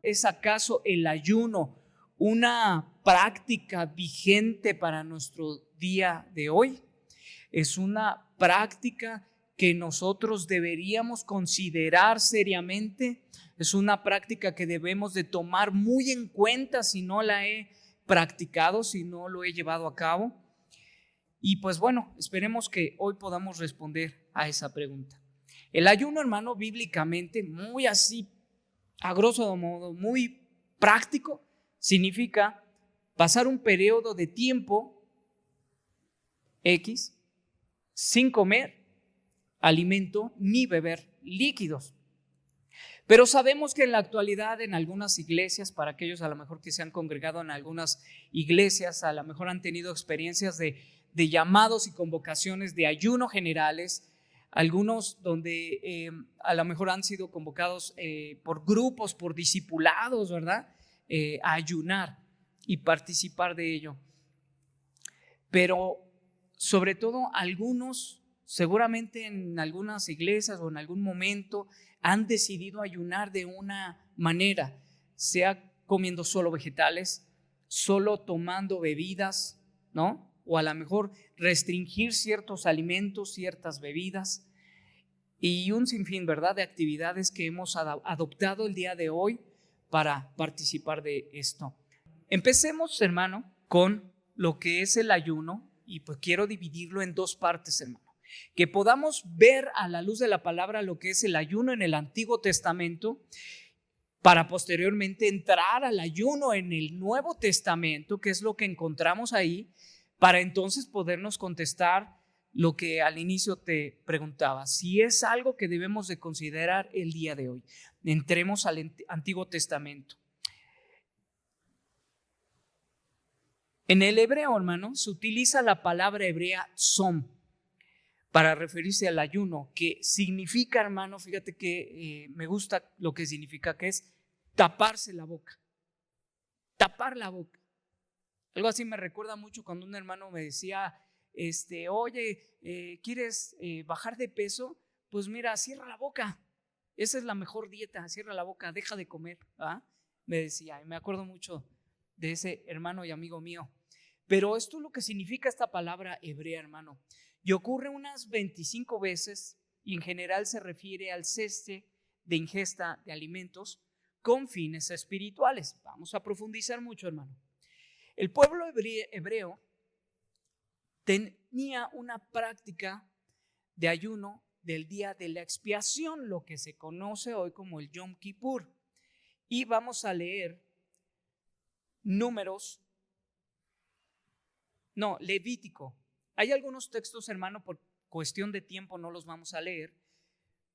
¿es acaso el ayuno una práctica vigente para nuestro día de hoy? Es una práctica que nosotros deberíamos considerar seriamente. Es una práctica que debemos de tomar muy en cuenta si no la he practicado, si no lo he llevado a cabo. Y pues bueno, esperemos que hoy podamos responder a esa pregunta. El ayuno, hermano, bíblicamente, muy así, a grosso modo, muy práctico, significa pasar un periodo de tiempo X sin comer alimento ni beber líquidos. Pero sabemos que en la actualidad en algunas iglesias, para aquellos a lo mejor que se han congregado en algunas iglesias, a lo mejor han tenido experiencias de llamados y convocaciones de ayuno generales, algunos donde a lo mejor han sido convocados por grupos, por discipulados, ¿verdad? A ayunar y participar de ello. Pero sobre todo algunos, seguramente en algunas iglesias o en algún momento, han decidido ayunar de una manera, sea comiendo solo vegetales, solo tomando bebidas, ¿no? O a lo mejor restringir ciertos alimentos, ciertas bebidas y un sinfín, ¿verdad?, de actividades que hemos adoptado el día de hoy para participar de esto. Empecemos, hermano, con lo que es el ayuno y pues quiero dividirlo en dos partes, hermano. Que podamos ver a la luz de la palabra lo que es el ayuno en el Antiguo Testamento para posteriormente entrar al ayuno en el Nuevo Testamento, que es lo que encontramos ahí, para entonces podernos contestar lo que al inicio te preguntaba, si es algo que debemos de considerar el día de hoy. Entremos al Antiguo Testamento. En el hebreo, hermano, se utiliza la palabra hebrea tzom para referirse al ayuno, que significa, hermano, fíjate que me gusta lo que significa, que es taparse la boca, tapar la boca. Algo así me recuerda mucho cuando un hermano me decía, oye, ¿quieres bajar de peso? Pues mira, cierra la boca, esa es la mejor dieta, cierra la boca, deja de comer, ¿ah? Me decía, y me acuerdo mucho de ese hermano y amigo mío. Pero esto es lo que significa esta palabra hebrea, hermano. Y ocurre unas 25 veces y en general se refiere al cese de ingesta de alimentos con fines espirituales. Vamos a profundizar mucho, hermano. El pueblo hebreo tenía una práctica de ayuno del día de la expiación, lo que se conoce hoy como el Yom Kippur. Y vamos a leer Levítico. Hay algunos textos, hermano, por cuestión de tiempo no los vamos a leer,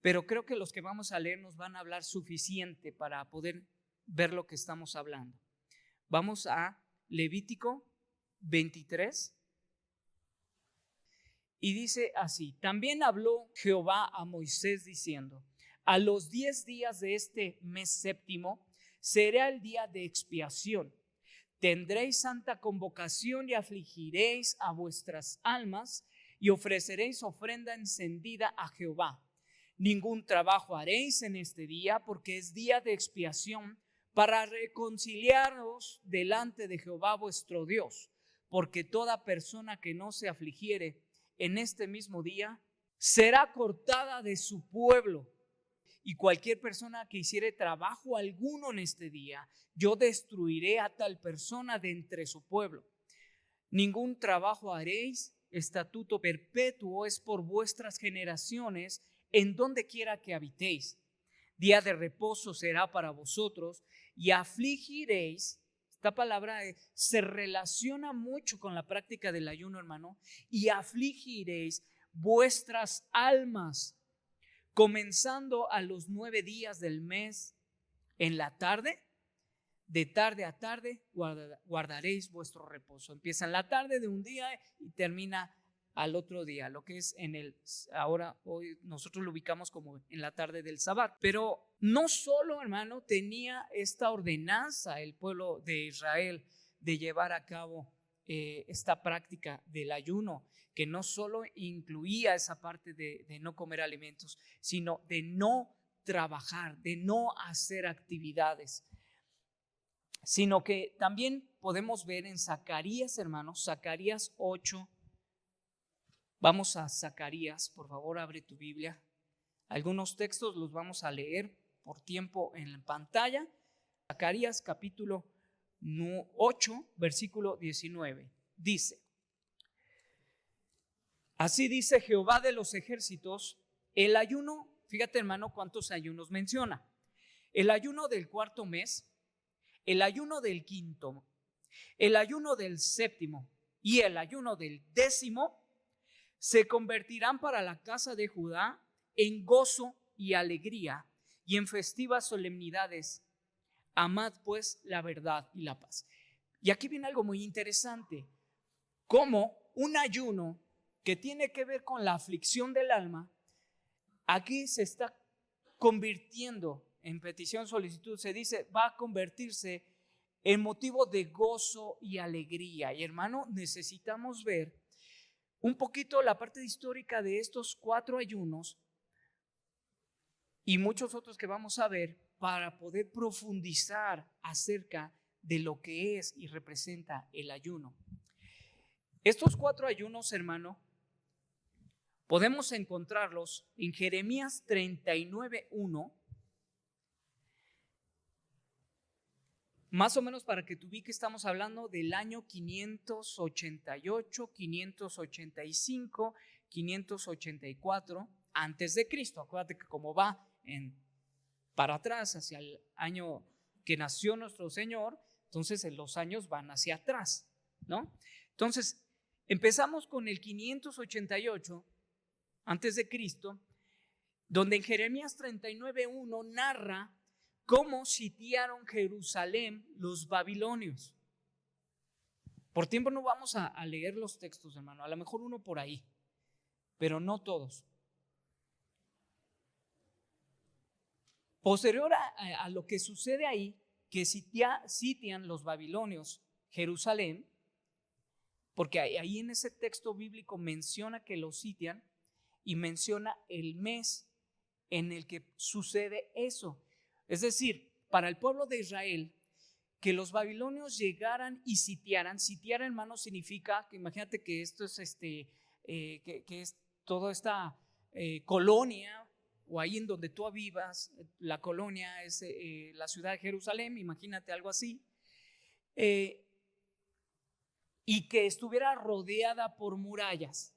pero creo que los que vamos a leer nos van a hablar suficiente para poder ver lo que estamos hablando. Vamos a Levítico 23 y dice así: también habló Jehová a Moisés diciendo, a los 10 días de este mes séptimo será el día de expiación. Tendréis santa convocación y afligiréis a vuestras almas y ofreceréis ofrenda encendida a Jehová. Ningún trabajo haréis en este día porque es día de expiación para reconciliaros delante de Jehová vuestro Dios. Porque toda persona que no se afligiere en este mismo día será cortada de su pueblo. Y cualquier persona que hiciere trabajo alguno en este día, yo destruiré a tal persona de entre su pueblo. Ningún trabajo haréis, estatuto perpetuo es por vuestras generaciones, en donde quiera que habitéis. Día de reposo será para vosotros y afligiréis. Esta palabra se relaciona mucho con la práctica del ayuno, hermano. Y afligiréis vuestras almas, comenzando a los 9 días del mes en la tarde, de tarde a tarde guardaréis vuestro reposo. Empieza en la tarde de un día y termina al otro día, lo que es hoy nosotros lo ubicamos como en la tarde del Sabbat. Pero no solo, hermano, tenía esta ordenanza el pueblo de Israel de llevar a cabo esta práctica del ayuno, que no solo incluía esa parte de no comer alimentos, sino de no trabajar, de no hacer actividades. sino que también podemos ver en Zacarías, hermanos, Zacarías 8. Vamos a Zacarías, por favor, abre tu Biblia. Algunos textos los vamos a leer por tiempo en la pantalla. Zacarías capítulo 8, versículo 19. Dice: así dice Jehová de los ejércitos, el ayuno, fíjate hermano cuántos ayunos menciona. El ayuno del cuarto mes, el ayuno del quinto, el ayuno del séptimo y el ayuno del décimo se convertirán para la casa de Judá en gozo y alegría y en festivas solemnidades. Amad pues la verdad y la paz. Y aquí viene algo muy interesante, como un ayuno que tiene que ver con la aflicción del alma, aquí se está convirtiendo en petición, solicitud, se dice, va a convertirse en motivo de gozo y alegría. Y hermano, necesitamos ver un poquito la parte histórica de estos 4 ayunos y muchos otros que vamos a ver para poder profundizar acerca de lo que es y representa el ayuno. Estos 4 ayunos, hermano, podemos encontrarlos en Jeremías 39:1, más o menos para que tú ubiques, estamos hablando del año 588, 585, 584 antes de Cristo. Acuérdate que como va para atrás hacia el año que nació nuestro Señor, entonces los años van hacia atrás, ¿no? Entonces empezamos con el 588 antes de Cristo, donde en Jeremías 39:1 narra cómo sitiaron Jerusalén los babilonios. Por tiempo no vamos a leer los textos, hermano, a lo mejor uno por ahí, pero no todos. Posterior a lo que sucede ahí, que sitian los babilonios Jerusalén, porque ahí en ese texto bíblico menciona que los sitian y menciona el mes en el que sucede eso. Es decir, para el pueblo de Israel, que los babilonios llegaran y sitiaran, hermano, significa que imagínate que esto es que es toda esta colonia, o ahí en donde tú vivas, la colonia es la ciudad de Jerusalén, imagínate algo así, y que estuviera rodeada por murallas.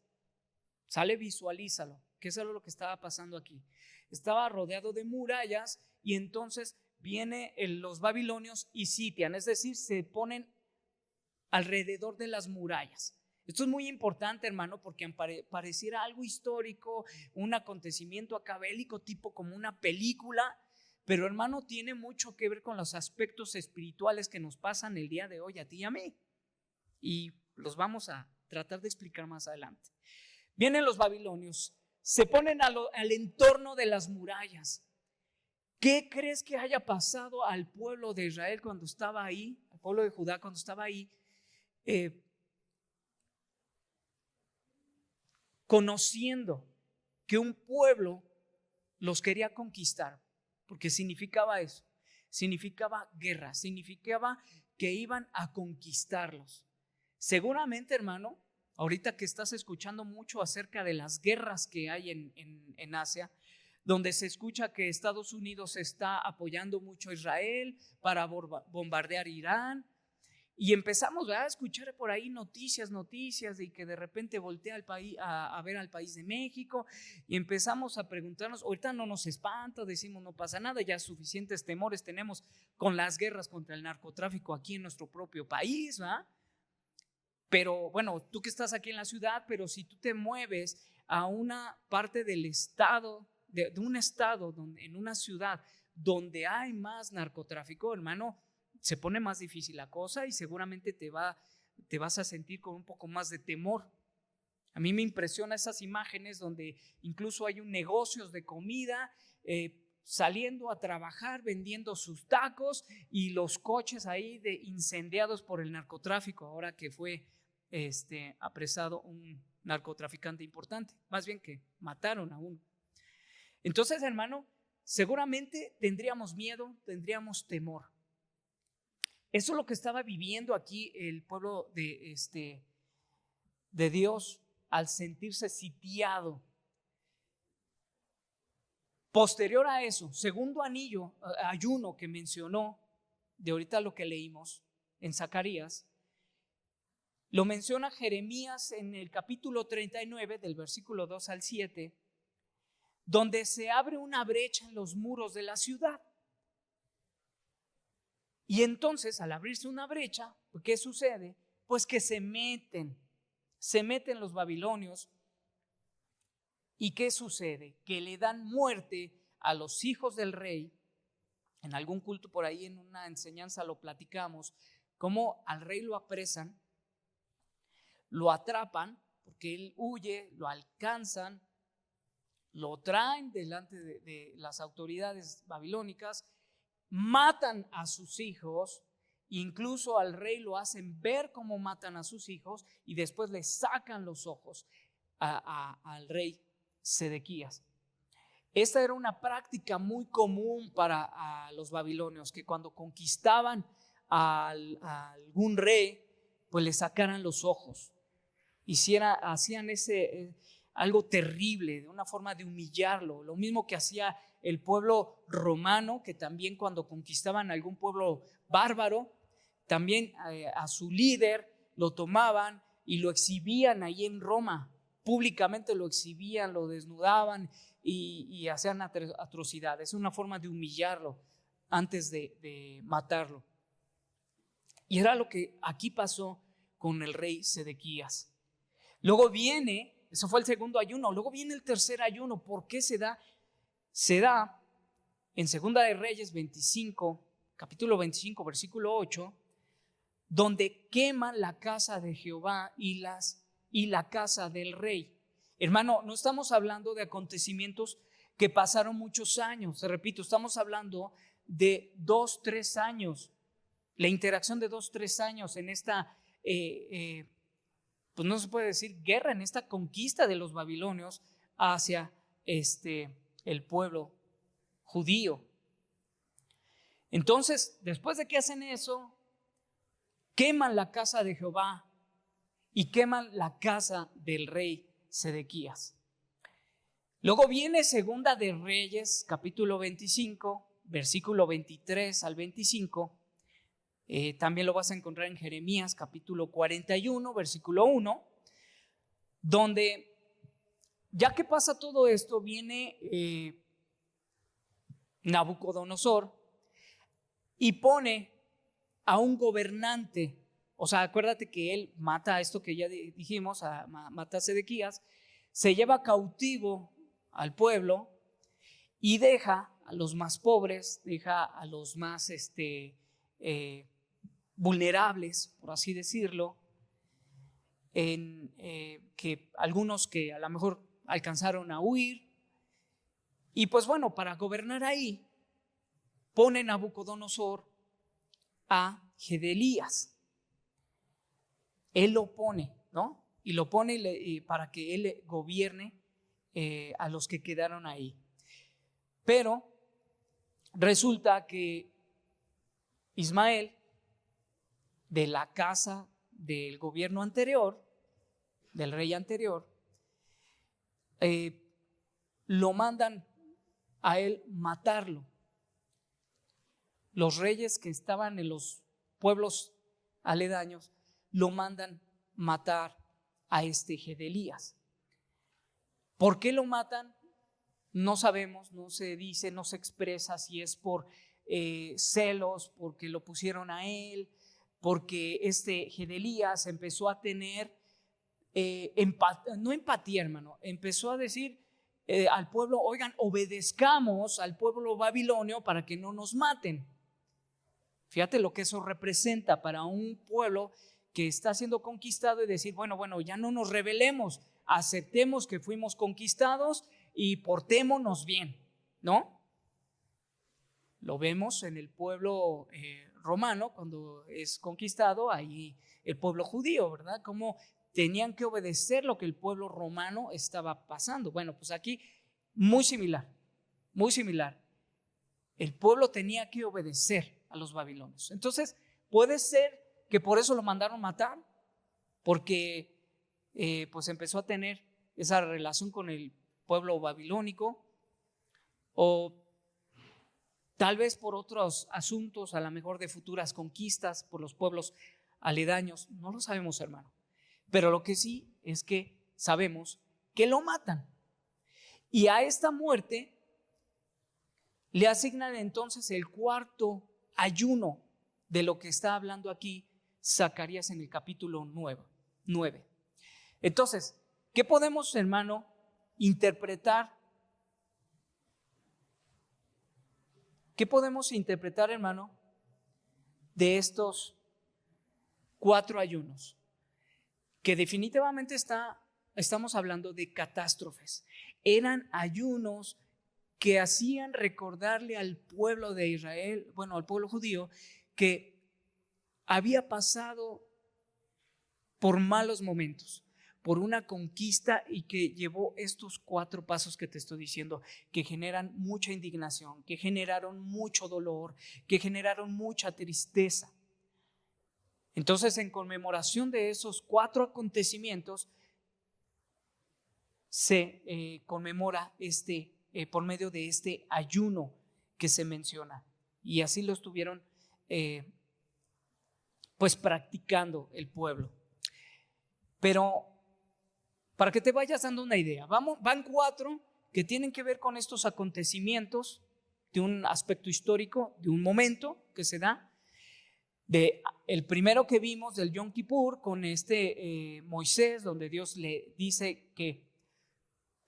Sale, visualízalo, que eso es lo que estaba pasando aquí. Estaba rodeado de murallas y entonces vienen los babilonios y sitian, es decir, se ponen alrededor de las murallas. Esto es muy importante, hermano, porque pareciera algo histórico, un acontecimiento acabélico, tipo como una película, pero hermano, tiene mucho que ver con los aspectos espirituales que nos pasan el día de hoy a ti y a mí. Y los vamos a tratar de explicar más adelante. Vienen los babilonios, se ponen al entorno de las murallas. ¿Qué crees que haya pasado al pueblo de Israel cuando estaba ahí, al pueblo de Judá cuando estaba ahí, conociendo que un pueblo los quería conquistar? Porque significaba eso, significaba guerra, significaba que iban a conquistarlos. Seguramente, hermano, ahorita que estás escuchando mucho acerca de las guerras que hay en Asia, donde se escucha que Estados Unidos está apoyando mucho a Israel para bombardear Irán, y empezamos a escuchar por ahí noticias de que de repente voltea al país, a ver al país de México, y empezamos a preguntarnos, ahorita no nos espanta, decimos no pasa nada, ya suficientes temores tenemos con las guerras contra el narcotráfico aquí en nuestro propio país, ¿verdad? Pero bueno, tú que estás aquí en la ciudad, pero si tú te mueves a una parte del estado, de un estado, en una ciudad donde hay más narcotráfico, hermano, se pone más difícil la cosa y seguramente te vas a sentir con un poco más de temor. A mí me impresiona esas imágenes donde incluso hay negocios de comida saliendo a trabajar, vendiendo sus tacos, y los coches ahí incendiados por el narcotráfico, ahora que fue apresado un narcotraficante importante, más bien que mataron a uno. Entonces, hermano, seguramente tendríamos miedo, tendríamos temor. Eso es lo que estaba viviendo aquí el pueblo de Dios al sentirse sitiado. Posterior a eso, segundo ayuno que mencionó, de ahorita lo que leímos en Zacarías, lo menciona Jeremías en el capítulo 39, del versículo 2 al 7, donde se abre una brecha en los muros de la ciudad. Y entonces, al abrirse una brecha, ¿qué sucede? Pues que se meten los babilonios. ¿Y qué sucede? Que le dan muerte a los hijos del rey. En algún culto por ahí, en una enseñanza lo platicamos, cómo al rey lo apresan, lo atrapan, porque él huye, lo alcanzan, lo traen delante de las autoridades babilónicas, matan a sus hijos, incluso al rey lo hacen ver cómo matan a sus hijos y después le sacan los ojos al rey Sedequías. Esta era una práctica muy común para los babilonios, que cuando conquistaban a algún rey, pues le sacaran los ojos. Hacían algo terrible, de una forma de humillarlo. Lo mismo que hacía el pueblo romano, que también cuando conquistaban algún pueblo bárbaro, también a su líder lo tomaban y lo exhibían ahí en Roma. Públicamente lo exhibían, lo desnudaban y hacían atrocidades. Es una forma de humillarlo antes de matarlo. Y era lo que aquí pasó con el rey Sedequías. Luego viene, eso fue el segundo ayuno, luego viene el tercer ayuno. ¿Por qué se da? Se da en Segunda de Reyes 25, capítulo 25, versículo 8, donde queman la casa de Jehová y la casa del rey. Hermano, no estamos hablando de acontecimientos que pasaron muchos años. Te repito, estamos hablando de 2-3 años. La interacción de 2-3 años en esta, pues no se puede decir guerra, en esta conquista de los babilonios hacia el pueblo judío. Entonces, después de que hacen eso, queman la casa de Jehová y queman la casa del rey Sedequías. Luego viene Segunda de Reyes, capítulo 25, versículo 23 al 25. También lo vas a encontrar en Jeremías, capítulo 41, versículo 1, donde ya que pasa todo esto, viene Nabucodonosor y pone a un gobernante. O sea, acuérdate que él mata a esto que ya dijimos, mata a Sedequías, se lleva cautivo al pueblo y deja a los más pobres, deja a los más vulnerables, por así decirlo, que algunos que a lo mejor alcanzaron a huir. Y pues bueno, para gobernar ahí, pone Nabucodonosor a Gedelías. Él lo pone, ¿no? Y lo pone para que él gobierne a los que quedaron ahí. Pero resulta que Ismael, de la casa del gobierno anterior, del rey anterior, lo mandan a él matarlo. Los reyes que estaban en los pueblos aledaños lo mandan matar a Gedelías. ¿Por qué lo matan? No sabemos, no se dice, no se expresa si es por celos, porque lo pusieron a él, porque Gedelías empezó a tener no empatía, hermano, empezó a decir al pueblo, oigan, obedezcamos al pueblo babilonio para que no nos maten. Fíjate lo que eso representa para un pueblo que está siendo conquistado y decir, bueno, ya no nos rebelemos, aceptemos que fuimos conquistados y portémonos bien, ¿no? Lo vemos en el pueblo romano cuando es conquistado, ahí el pueblo judío, ¿verdad? Cómo tenían que obedecer lo que el pueblo romano estaba pasando. Bueno, pues aquí muy similar, muy similar. El pueblo tenía que obedecer a los babilonios. Entonces, puede ser que por eso lo mandaron matar, porque pues empezó a tener esa relación con el pueblo babilónico, o tal vez por otros asuntos, a lo mejor de futuras conquistas por los pueblos aledaños. No lo sabemos, hermano. Pero lo que sí es que sabemos que lo matan. Y a esta muerte le asignan entonces el cuarto ayuno de lo que está hablando aquí Zacarías en el capítulo 9. Entonces, ¿qué podemos, hermano, interpretar? ¿Qué podemos interpretar, hermano, de estos 4 ayunos? Que definitivamente estamos hablando de catástrofes. Eran ayunos que hacían recordarle al pueblo de Israel, bueno, al pueblo judío, que había pasado por malos momentos, por una conquista, y que llevó estos 4 pasos que te estoy diciendo, que generan mucha indignación, que generaron mucho dolor, que generaron mucha tristeza. Entonces, en conmemoración de esos 4 acontecimientos, se conmemora por medio de este ayuno que se menciona. Y así lo estuvieron pues practicando el pueblo. Pero para que te vayas dando una idea, van 4 que tienen que ver con estos acontecimientos de un aspecto histórico, de un momento que se da. El primero que vimos del Yom Kippur con Moisés, donde Dios le dice que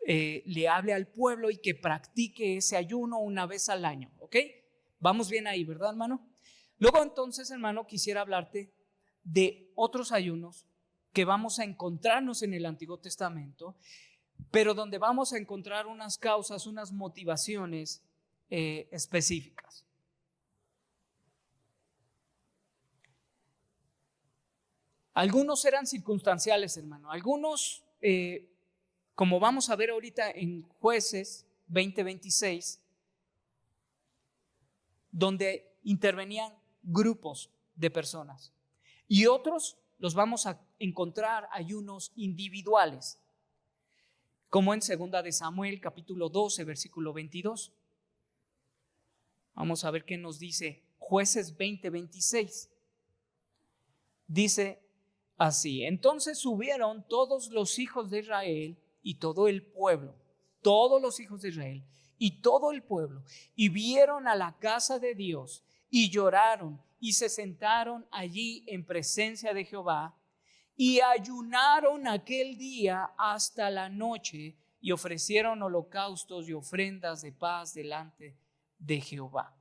le hable al pueblo y que practique ese ayuno una vez al año, ¿ok? Vamos bien ahí, ¿verdad, hermano? Luego entonces, hermano, quisiera hablarte de otros ayunos que vamos a encontrarnos en el Antiguo Testamento, pero donde vamos a encontrar unas causas, unas motivaciones específicas. Algunos eran circunstanciales, hermano. Algunos, como vamos a ver ahorita en Jueces 20:26, donde intervenían grupos de personas. Y otros los vamos a encontrar ayunos individuales, como en 2 de Samuel, capítulo 12, versículo 22. Vamos a ver qué nos dice Jueces 20:26. Dice así: entonces subieron todos los hijos de Israel y todo el pueblo, todos los hijos de Israel y todo el pueblo, y vieron a la casa de Dios y lloraron y se sentaron allí en presencia de Jehová y ayunaron aquel día hasta la noche y ofrecieron holocaustos y ofrendas de paz delante de Jehová.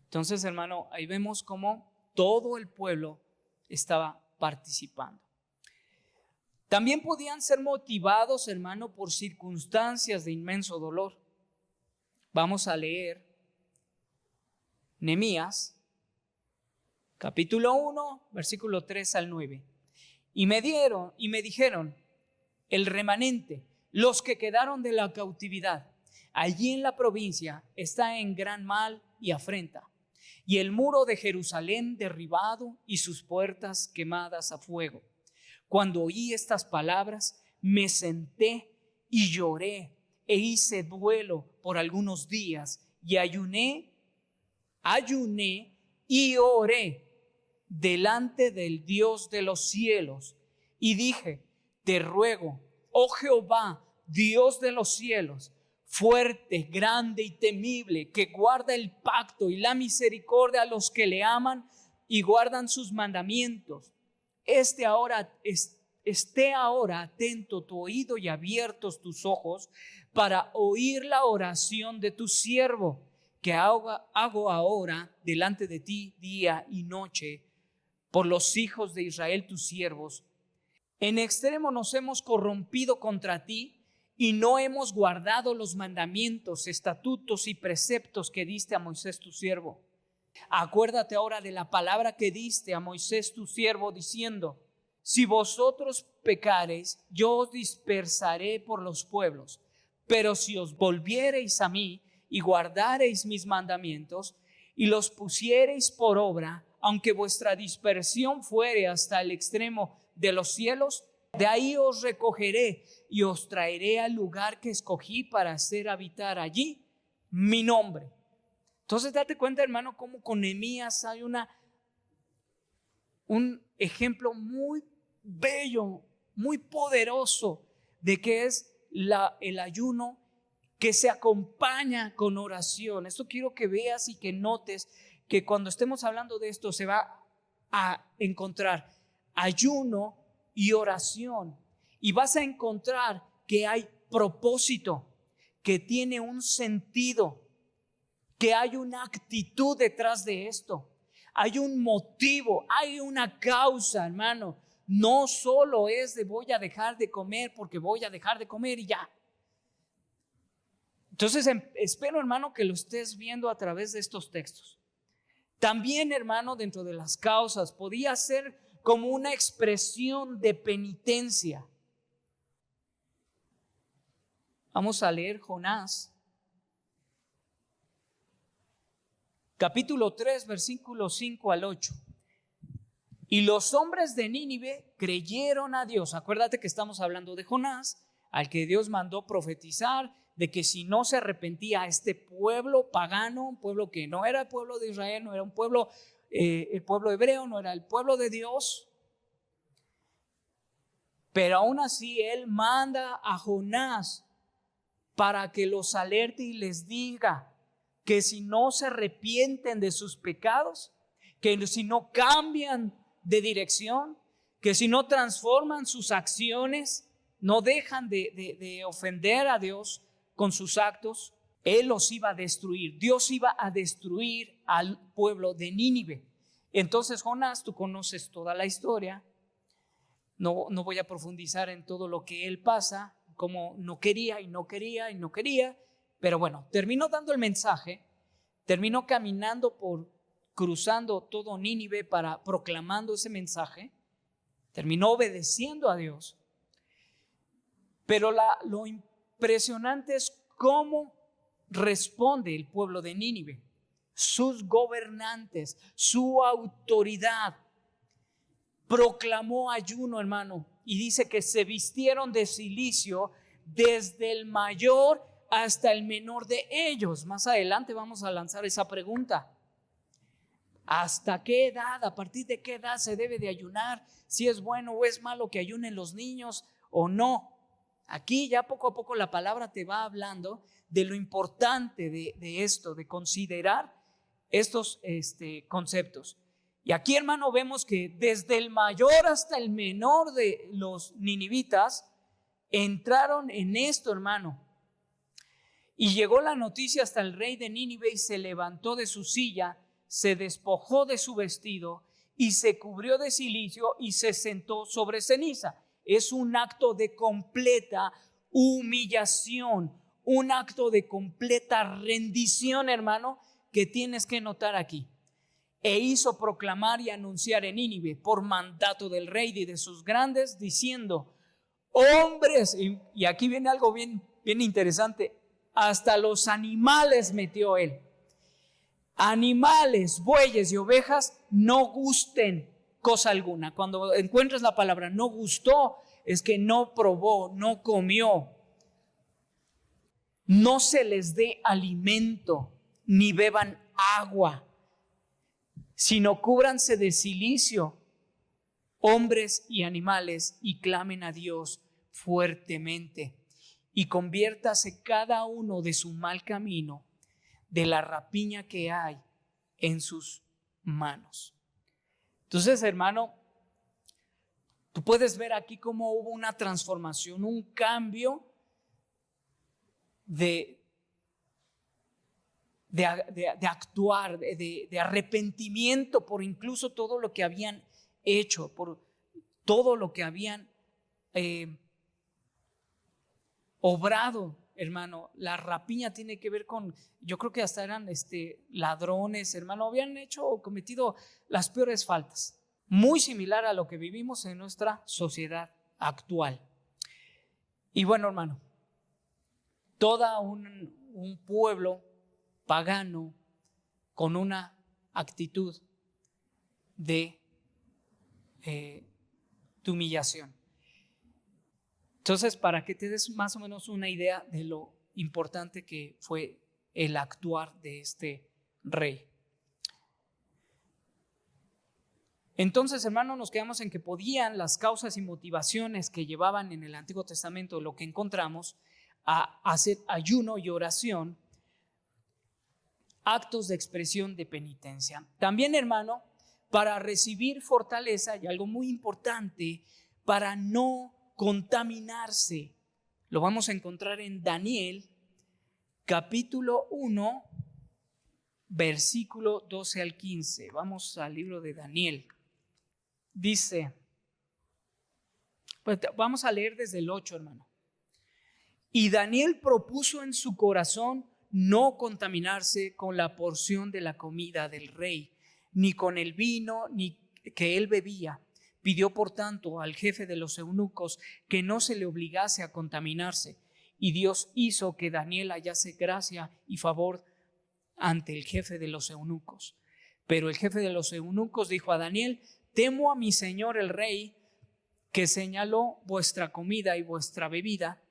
Entonces, hermano, ahí vemos cómo todo el pueblo estaba participando. También podían ser motivados, hermano, por circunstancias de inmenso dolor. Vamos a leer Nehemías, capítulo 1, versículo 3 al 9. Y me dijeron, el remanente, los que quedaron de la cautividad, allí en la provincia, está en gran mal y afrenta, y el muro de Jerusalén derribado y sus puertas quemadas a fuego. Cuando oí estas palabras, me senté y lloré e hice duelo por algunos días y ayuné y oré delante del Dios de los cielos y dije, te ruego, oh Jehová, Dios de los cielos, fuerte, grande y temible, que guarda el pacto y la misericordia a los que le aman y guardan sus mandamientos. Esté ahora atento tu oído y abiertos tus ojos para oír la oración de tu siervo, que hago ahora delante de ti día y noche por los hijos de Israel tus siervos. En extremo nos hemos corrompido contra ti y no hemos guardado los mandamientos, estatutos y preceptos que diste a Moisés tu siervo. Acuérdate ahora de la palabra que diste a Moisés tu siervo, diciendo, si vosotros pecareis, yo os dispersaré por los pueblos, pero si os volviereis a mí y guardareis mis mandamientos y los pusiereis por obra, aunque vuestra dispersión fuere hasta el extremo de los cielos, de ahí os recogeré y os traeré al lugar que escogí para hacer habitar allí mi nombre. Entonces date cuenta, hermano, cómo con Nehemías hay un ejemplo muy bello, muy poderoso de que es el ayuno que se acompaña con oración. Esto quiero que veas y que notes que cuando estemos hablando de esto se va a encontrar ayuno y oración, y vas a encontrar que hay propósito, que tiene un sentido, que hay una actitud detrás de esto, hay un motivo, hay una causa, hermano. No solo es de voy a dejar de comer porque voy a dejar de comer y ya. Entonces espero, hermano, que lo estés viendo a través de estos textos. También, hermano, dentro de las causas podía ser como una expresión de penitencia. Vamos a leer Jonás, capítulo 3, versículos 5 al 8. Y los hombres de Nínive creyeron a Dios. Acuérdate que estamos hablando de Jonás, al que Dios mandó profetizar de que si no se arrepentía este pueblo pagano, un pueblo que no era el pueblo de Israel, no era un pueblo, el pueblo hebreo, no era el pueblo de Dios. Pero aún así Él manda a Jonás para que los alerte y les diga que si no se arrepienten de sus pecados, que si no cambian de dirección, que si no transforman sus acciones, no dejan de ofender a Dios con sus actos, Él los iba a destruir. Dios iba a destruir al pueblo de Nínive. Entonces Jonás, tú conoces toda la historia, no voy a profundizar en todo lo que él pasa, como no quería y no quería y no quería, pero bueno, terminó dando el mensaje, terminó caminando cruzando todo Nínive proclamando ese mensaje, terminó obedeciendo a Dios. Pero lo impresionante es cómo responde el pueblo de Nínive, sus gobernantes, su autoridad. Proclamó ayuno, hermano, y dice que se vistieron de cilicio desde el mayor hasta el menor de ellos. Más adelante vamos a lanzar esa pregunta. ¿Hasta qué edad, a partir de qué edad se debe de ayunar? Si es bueno o es malo que ayunen los niños o no. Aquí ya poco a poco la palabra te va hablando de lo importante de esto, de considerar estos conceptos. Y aquí, hermano, vemos que desde el mayor hasta el menor de los ninivitas entraron en esto, hermano. Y llegó la noticia hasta el rey de Nínive y se levantó de su silla, se despojó de su vestido y se cubrió de cilicio y se sentó sobre ceniza. Es un acto de completa humillación, un acto de completa rendición, hermano, que tienes que notar aquí. E hizo proclamar y anunciar en Nínive por mandato del rey y de sus grandes, diciendo: hombres, y aquí viene algo bien interesante, hasta los animales metió él. Animales, bueyes y ovejas no gusten cosa alguna. Cuando encuentres la palabra no gustó, es que no probó, no comió. No se les dé alimento, ni beban agua, sino cúbranse de cilicio, hombres y animales, y clamen a Dios fuertemente, y conviértase cada uno de su mal camino, de la rapiña que hay en sus manos. Entonces, hermano, tú puedes ver aquí cómo hubo una transformación, un cambio de actuar, de arrepentimiento por incluso todo lo que habían hecho, por todo lo que habían obrado, hermano. La rapiña tiene que ver con, yo creo que hasta eran ladrones, hermano, habían hecho o cometido las peores faltas, muy similar a lo que vivimos en nuestra sociedad actual. Y bueno, hermano, todo un pueblo pagano, con una actitud de humillación. Entonces, para que te des más o menos una idea de lo importante que fue el actuar de este rey. Entonces, hermano, nos quedamos en que podían las causas y motivaciones que llevaban en el Antiguo Testamento, lo que encontramos, a hacer ayuno y oración, actos de expresión de penitencia. También, hermano, para recibir fortaleza, y algo muy importante, para no contaminarse. Lo vamos a encontrar en Daniel, capítulo 1, versículo 12 al 15. Vamos al libro de Daniel. Dice, pues vamos a leer desde el 8, hermano. Y Daniel propuso en su corazón no contaminarse con la porción de la comida del rey, ni con el vino ni que él bebía. Pidió por tanto al jefe de los eunucos que no se le obligase a contaminarse, y Dios hizo que Daniel hallase gracia y favor ante el jefe de los eunucos. Pero el jefe de los eunucos dijo a Daniel: temo a mi señor el rey, que señaló vuestra comida y vuestra bebida,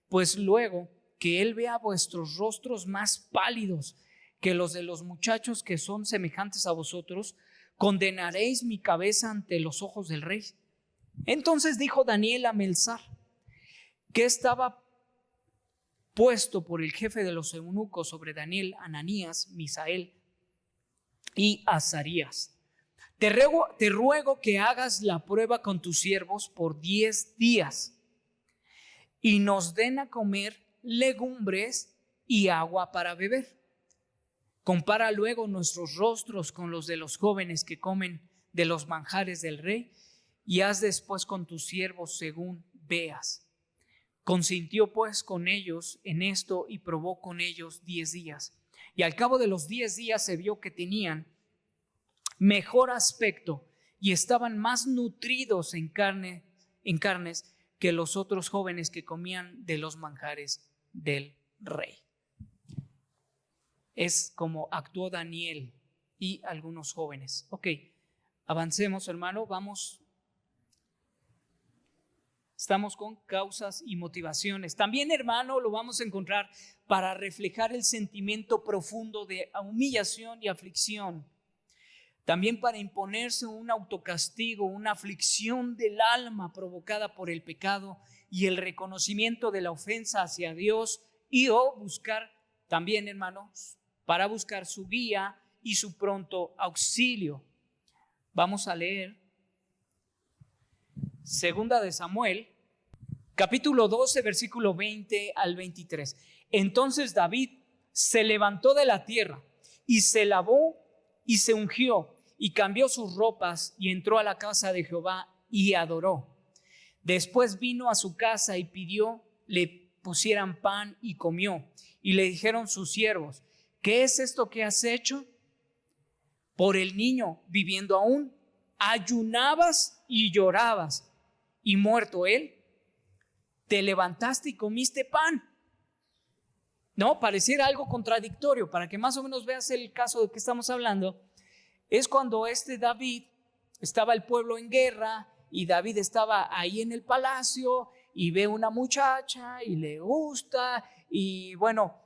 pues luego que él vea vuestros rostros más pálidos que los de los muchachos que son semejantes a vosotros, condenaréis mi cabeza ante los ojos del rey. Entonces dijo Daniel a Melzar, que estaba puesto por el jefe de los eunucos sobre Daniel, Ananías, Misael y Azarías: te ruego que hagas la prueba con tus siervos por 10 días y nos den a comer legumbres y agua para beber. Compara luego nuestros rostros con los de los jóvenes que comen de los manjares del rey, y haz después con tus siervos según veas. Consintió pues con ellos en esto y probó con ellos 10 días. Y al cabo de los 10 días se vio que tenían mejor aspecto y estaban más nutridos en carnes que los otros jóvenes que comían de los manjares del rey. Es como actuó Daniel y algunos jóvenes. Ok, avancemos, hermano, vamos. Estamos con causas y motivaciones. También, hermano, lo vamos a encontrar para reflejar el sentimiento profundo de humillación y aflicción. También para imponerse un autocastigo, una aflicción del alma provocada por el pecado y el reconocimiento de la ofensa hacia Dios, y o buscar también, hermanos, para buscar su guía y su pronto auxilio. Vamos a leer Segunda de Samuel, capítulo 12, versículo 20 al 23. Entonces David se levantó de la tierra y se lavó y se ungió y cambió sus ropas y entró a la casa de Jehová y adoró. Después vino a su casa y pidió le pusieran pan y comió. Y le dijeron sus siervos: ¿qué es esto que has hecho? Por el niño viviendo aún, ayunabas y llorabas, y muerto él, te levantaste y comiste pan. No, pareciera algo contradictorio. Para que más o menos veas el caso de que estamos hablando, es cuando David, estaba el pueblo en guerra y David estaba ahí en el palacio y ve una muchacha y le gusta y bueno,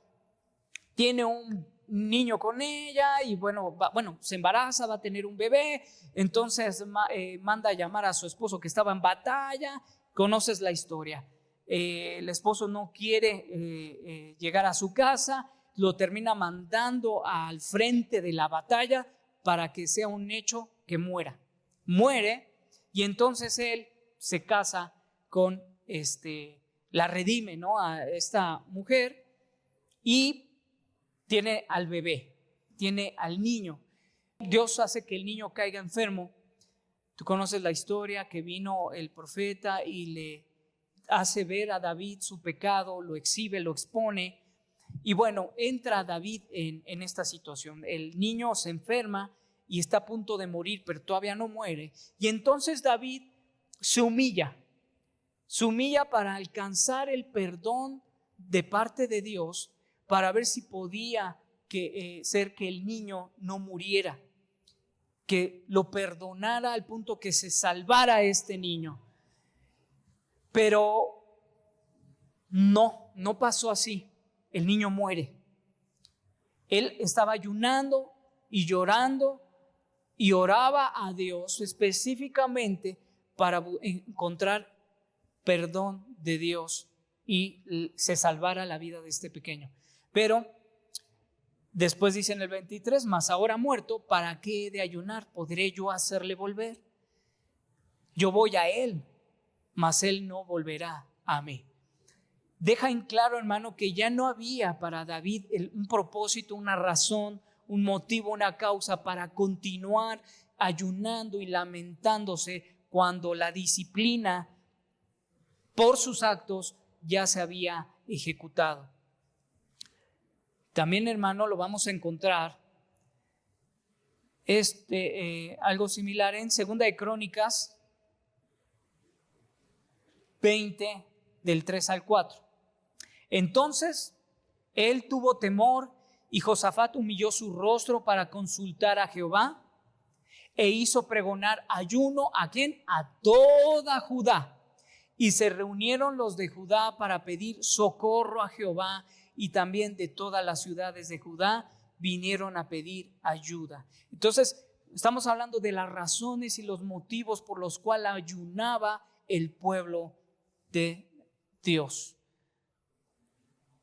tiene un niño con ella y se embaraza, va a tener un bebé. Entonces manda a llamar a su esposo que estaba en batalla. Conoces la historia. El esposo no quiere llegar a su casa, lo termina mandando al frente de la batalla para que sea un hecho que muera. Muere y entonces él se casa con la redime, ¿no?, a esta mujer, y tiene al bebé, tiene al niño. Dios hace que el niño caiga enfermo. Tú conoces la historia, que vino el profeta y le hace ver a David su pecado, lo exhibe, lo expone. Y bueno, entra David en esta situación. El niño se enferma y está a punto de morir, pero todavía no muere. Y entonces David se humilla para alcanzar el perdón de parte de Dios, para ver si podía ser que el niño no muriera, que lo perdonara al punto que se salvara este niño. Pero no pasó así. El niño muere. Él estaba ayunando y llorando y oraba a Dios específicamente para encontrar perdón de Dios y se salvara la vida de este pequeño. Pero después dice en el 23, mas ahora muerto, ¿para qué he de ayunar? ¿Podré yo hacerle volver? Yo voy a él, mas él no volverá a mí. Deja en claro, hermano, que ya no había para David un propósito, una razón, un motivo, una causa para continuar ayunando y lamentándose cuando la disciplina por sus actos ya se había ejecutado. También, hermano, lo vamos a encontrar algo similar en 2 de Crónicas 20, del 3 al 4. Entonces él tuvo temor y Josafat humilló su rostro para consultar a Jehová e hizo pregonar ayuno ¿a quién? A toda Judá. Y se reunieron los de Judá para pedir socorro a Jehová, y también de todas las ciudades de Judá vinieron a pedir ayuda. Entonces estamos hablando de las razones y los motivos por los cuales ayunaba el pueblo de Dios.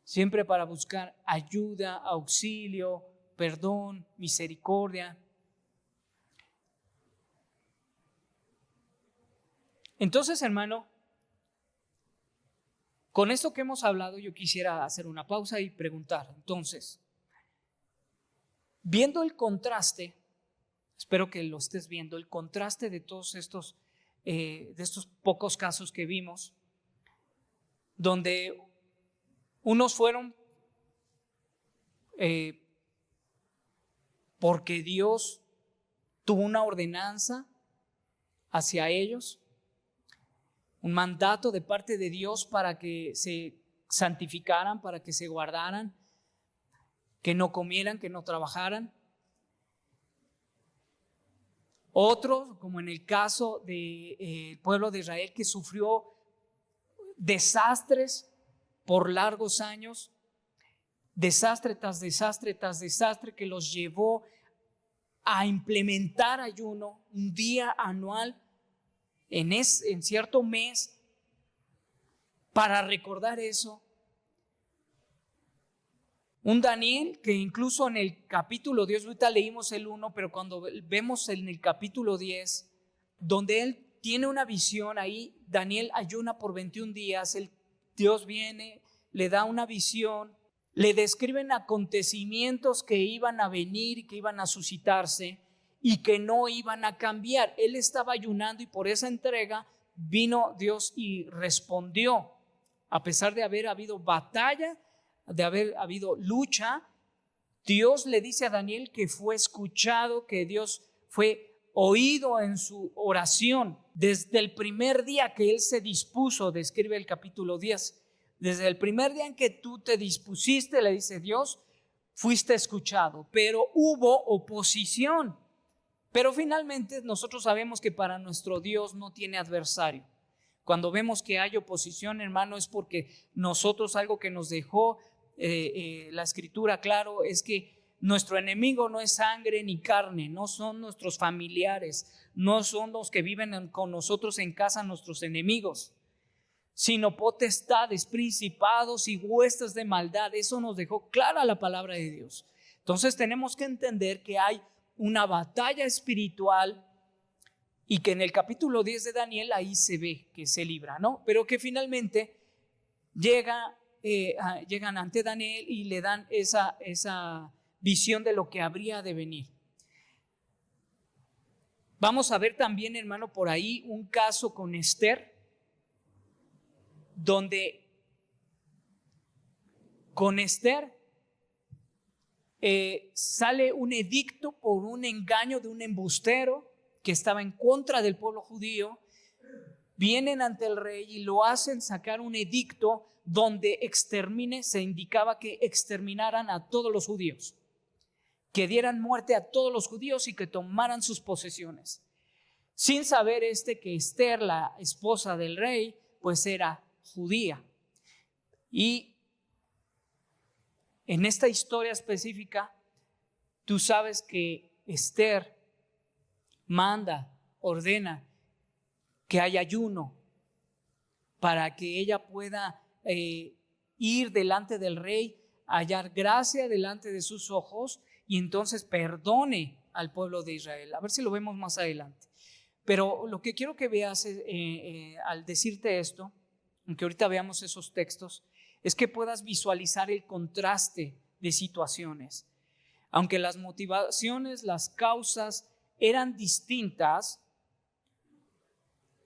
Siempre para buscar ayuda, auxilio, perdón, misericordia. Entonces, hermano, con esto que hemos hablado, yo quisiera hacer una pausa y preguntar. Entonces, viendo el contraste, espero que lo estés viendo, el contraste de todos estos, de estos pocos casos que vimos, donde unos fueron porque Dios tuvo una ordenanza hacia ellos, un mandato de parte de Dios para que se santificaran, para que se guardaran, que no comieran, que no trabajaran. Otros, como en el caso del pueblo de Israel, que sufrió desastres por largos años, desastre tras desastre tras desastre, que los llevó a implementar ayuno, un día anual en cierto mes, para recordar eso. Un Daniel que incluso en el capítulo 10, ahorita leímos el 1, pero cuando vemos en el capítulo 10, donde él tiene una visión, ahí Daniel ayuna por 21 días, Dios viene, le da una visión, le describen acontecimientos que iban a venir y que iban a suscitarse y que no iban a cambiar. Él estaba ayunando y por esa entrega vino Dios y respondió. A pesar de haber habido batalla, de haber habido lucha, Dios le dice a Daniel que fue escuchado, que Dios fue oído en su oración. Desde el primer día que él se dispuso, describe el capítulo 10, desde el primer día en que tú te dispusiste, le dice Dios, fuiste escuchado, pero hubo oposición. Pero finalmente nosotros sabemos que para nuestro Dios no tiene adversario. Cuando vemos que hay oposición, hermano, es porque nosotros, algo que nos dejó la escritura claro, es que nuestro enemigo no es sangre ni carne, no son nuestros familiares, no son los que viven con nosotros en casa, nuestros enemigos, sino potestades, principados y huestes de maldad. Eso nos dejó clara la palabra de Dios. Entonces tenemos que entender que hay una batalla espiritual y que en el capítulo 10 de Daniel ahí se ve que se libra, ¿no? Pero que finalmente llegan ante Daniel y le dan esa visión de lo que habría de venir. Vamos a ver también, hermano, por ahí un caso con Esther, donde con Esther sale un edicto por un engaño de un embustero que estaba en contra del pueblo judío. Vienen ante el rey y lo hacen sacar un edicto donde se indicaba que exterminaran a todos los judíos. que dieran muerte a todos los judíos y que tomaran sus posesiones. Sin saber que Esther, la esposa del rey, pues era judía. Y en esta historia específica, tú sabes que Esther ordena que haya ayuno para que ella pueda ir delante del rey, hallar gracia delante de sus ojos y entonces perdone al pueblo de Israel. A ver si lo vemos más adelante. Pero lo que quiero que veas al decirte esto, aunque ahorita veamos esos textos, es que puedas visualizar el contraste de situaciones. Aunque las motivaciones, las causas eran distintas,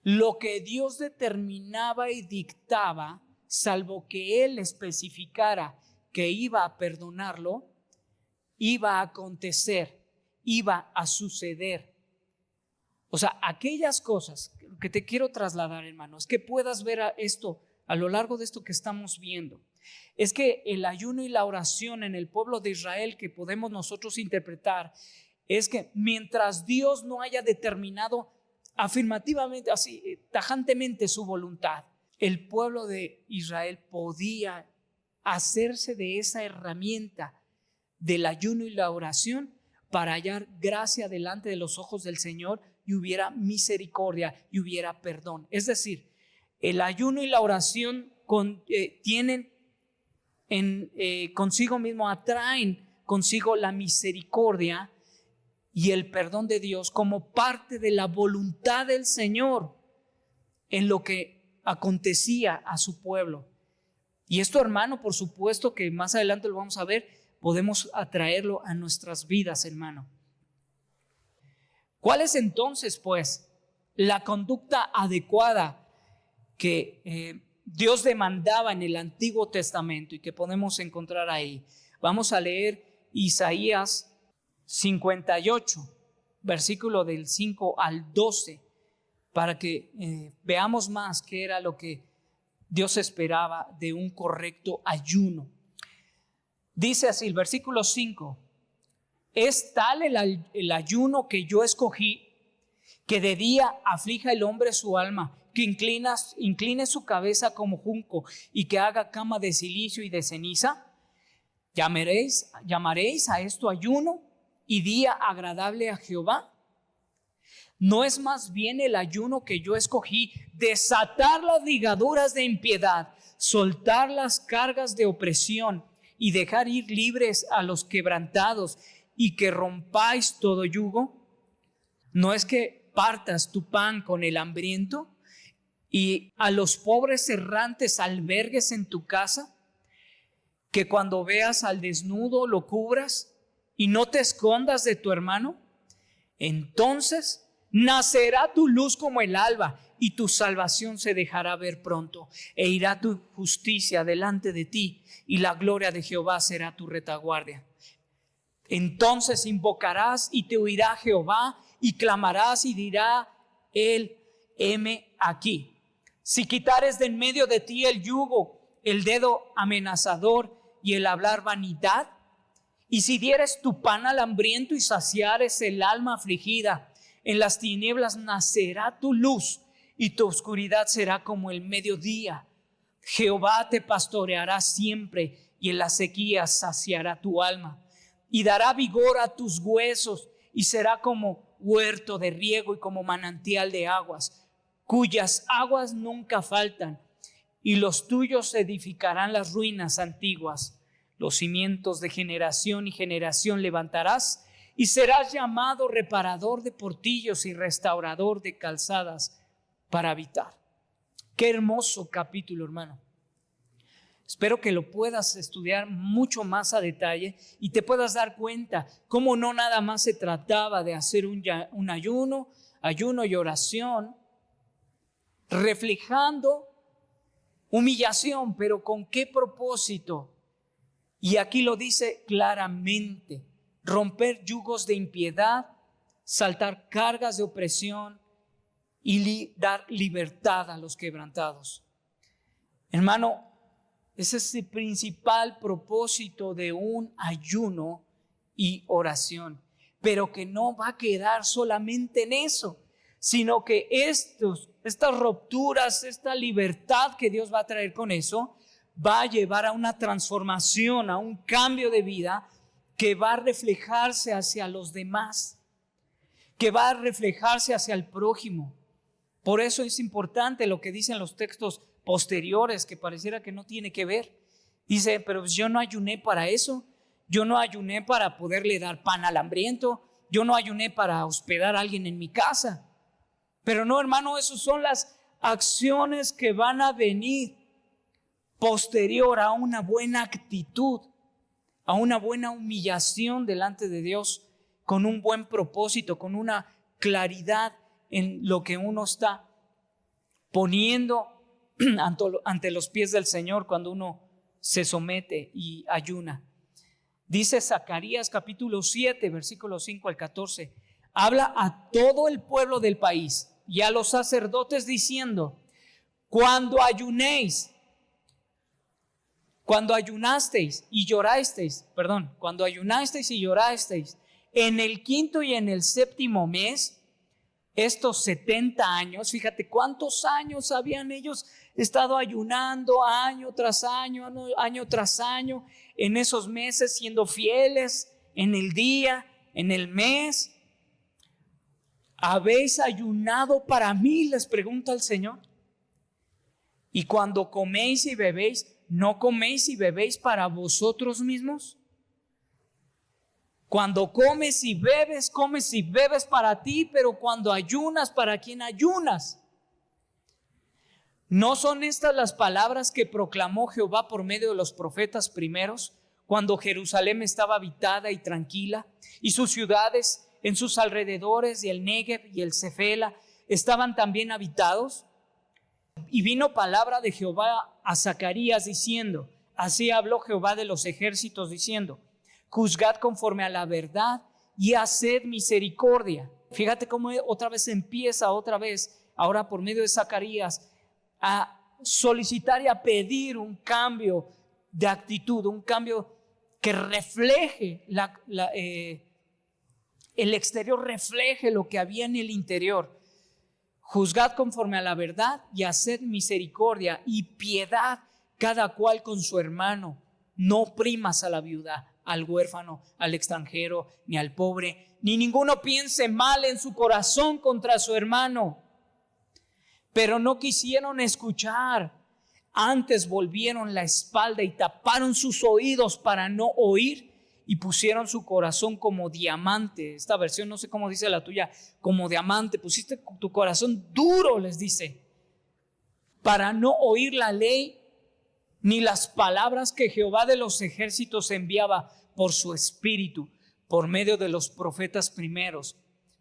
lo que Dios determinaba y dictaba, salvo que Él especificara que iba a perdonarlo, iba a acontecer, iba a suceder. O sea, aquellas cosas que te quiero trasladar, hermano, es que puedas ver esto a lo largo de esto que estamos viendo. Es que el ayuno y la oración en el pueblo de Israel que podemos nosotros interpretar es que mientras Dios no haya determinado afirmativamente, así tajantemente su voluntad, el pueblo de Israel podía hacerse de esa herramienta del ayuno y la oración para hallar gracia delante de los ojos del Señor y hubiera misericordia y hubiera perdón. Es decir, el ayuno y la oración tienen consigo mismo, atraen consigo la misericordia y el perdón de Dios como parte de la voluntad del Señor en lo que acontecía a su pueblo. Y esto, hermano, por supuesto que más adelante lo vamos a ver, podemos atraerlo a nuestras vidas, hermano. ¿Cuál es entonces, pues, la conducta adecuada que Dios demandaba en el Antiguo Testamento y que podemos encontrar ahí? Vamos a leer Isaías 58, versículo del 5 al 12, para que veamos más qué era lo que Dios esperaba de un correcto ayuno. Dice así el versículo 5: es tal el ayuno que yo escogí, que de día aflija el hombre su alma, que incline su cabeza como junco y que haga cama de cilicio y de ceniza. ¿Llamaréis a esto ayuno y día agradable a Jehová? ¿No es más bien el ayuno que yo escogí desatar las ligaduras de impiedad, soltar las cargas de opresión y dejar ir libres a los quebrantados y que rompáis todo yugo? ¿No es que partas tu pan con el hambriento y a los pobres errantes albergues en tu casa? ¿Que cuando veas al desnudo lo cubras y no te escondas de tu hermano? Entonces nacerá tu luz como el alba y tu salvación se dejará ver pronto, e irá tu justicia delante de ti y la gloria de Jehová será tu retaguardia. Entonces invocarás y te oirá Jehová, y clamarás y dirá él: heme aquí. Si quitares de en medio de ti el yugo, el dedo amenazador y el hablar vanidad, y si dieres tu pan al hambriento y saciares el alma afligida, en las tinieblas nacerá tu luz y tu oscuridad será como el mediodía. Jehová te pastoreará siempre y en la sequía saciará tu alma y dará vigor a tus huesos y será como huerto de riego y como manantial de aguas, cuyas aguas nunca faltan, y los tuyos edificarán las ruinas antiguas. Los cimientos de generación y generación levantarás y serás llamado reparador de portillos y restaurador de calzadas para habitar. Qué hermoso capítulo, hermano. Espero que lo puedas estudiar mucho más a detalle y te puedas dar cuenta cómo no nada más se trataba de hacer un ayuno y oración, reflejando humillación, pero ¿con qué propósito? Y aquí lo dice claramente: romper yugos de impiedad, saltar cargas de opresión y dar libertad a los quebrantados. Hermano, ese es el principal propósito de un ayuno y oración. Pero que no va a quedar solamente en eso, sino que estas rupturas, esta libertad que Dios va a traer con eso, va a llevar a una transformación, a un cambio de vida que va a reflejarse hacia los demás, que va a reflejarse hacia el prójimo. Por eso es importante lo que dicen los textos posteriores, que pareciera que no tiene que ver. Dice, pero yo no ayuné para eso. Yo no ayuné para poderle dar pan al hambriento. Yo no ayuné para hospedar a alguien en mi casa. Pero no, hermano, esas son las acciones que van a venir posterior a una buena actitud, a una buena humillación delante de Dios, con un buen propósito, con una claridad en lo que uno está poniendo ante los pies del Señor cuando uno se somete y ayuna. Dice Zacarías capítulo 7, versículos 5 al 14, habla a todo el pueblo del país y a los sacerdotes diciendo, cuando ayunasteis y llorasteis, en el quinto y en el séptimo mes, estos 70 años, fíjate cuántos años habían ellos estado ayunando año tras año, en esos meses, siendo fieles en el día, en el mes. ¿Habéis ayunado para mí?, les pregunta el Señor. Y cuando coméis y bebéis, ¿no coméis y bebéis para vosotros mismos? Cuando comes y bebes para ti, pero cuando ayunas, ¿para quién ayunas? ¿No son estas las palabras que proclamó Jehová por medio de los profetas primeros, cuando Jerusalén estaba habitada y tranquila, y sus ciudades en sus alrededores, y el Negev y el Cefela, estaban también habitados? Y vino palabra de Jehová a Zacarías diciendo, así habló Jehová de los ejércitos diciendo, juzgad conforme a la verdad y haced misericordia. Fíjate cómo otra vez empieza, ahora por medio de Zacarías, a solicitar y a pedir un cambio de actitud, un cambio que refleje, el exterior refleje lo que había en el interior. Juzgad conforme a la verdad y haced misericordia y piedad cada cual con su hermano. No oprimas a la viuda, al huérfano, al extranjero, ni al pobre, ni ninguno piense mal en su corazón contra su hermano. Pero no quisieron escuchar, antes volvieron la espalda y taparon sus oídos para no oír y pusieron su corazón como diamante. Esta versión, no sé cómo dice la tuya, como diamante, pusiste tu corazón duro, les dice, para no oír la ley ni las palabras que Jehová de los ejércitos enviaba por su espíritu, por medio de los profetas primeros.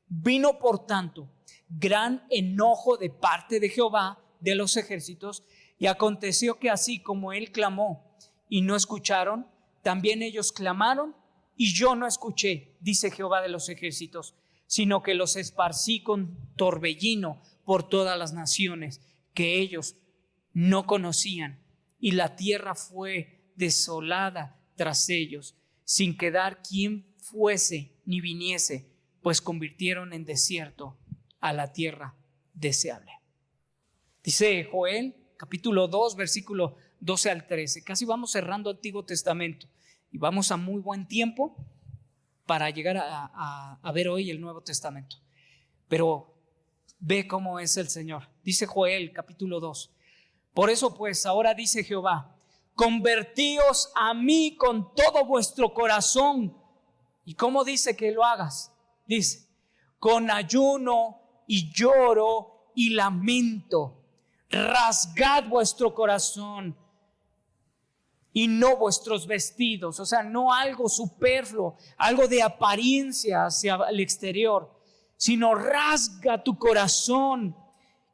Vino por tanto gran enojo de parte de Jehová de los ejércitos, y aconteció que así como él clamó y no escucharon, también ellos clamaron y yo no escuché, dice Jehová de los ejércitos, sino que los esparcí con torbellino por todas las naciones que ellos no conocían, y la tierra fue desolada tras ellos, sin quedar quien fuese ni viniese, pues convirtieron en desierto a la tierra deseable. Dice Joel, capítulo 2, versículo 12 al 13. Casi vamos cerrando Antiguo Testamento y vamos a muy buen tiempo para llegar a ver hoy el Nuevo Testamento. Pero ve cómo es el Señor. Dice Joel, capítulo 2. Por eso pues, ahora dice Jehová, convertíos a mí con todo vuestro corazón. ¿Y cómo dice que lo hagas? Dice, con ayuno y lloro y lamento. Rasgad vuestro corazón y no vuestros vestidos. O sea, no algo superfluo, algo de apariencia hacia el exterior, sino rasga tu corazón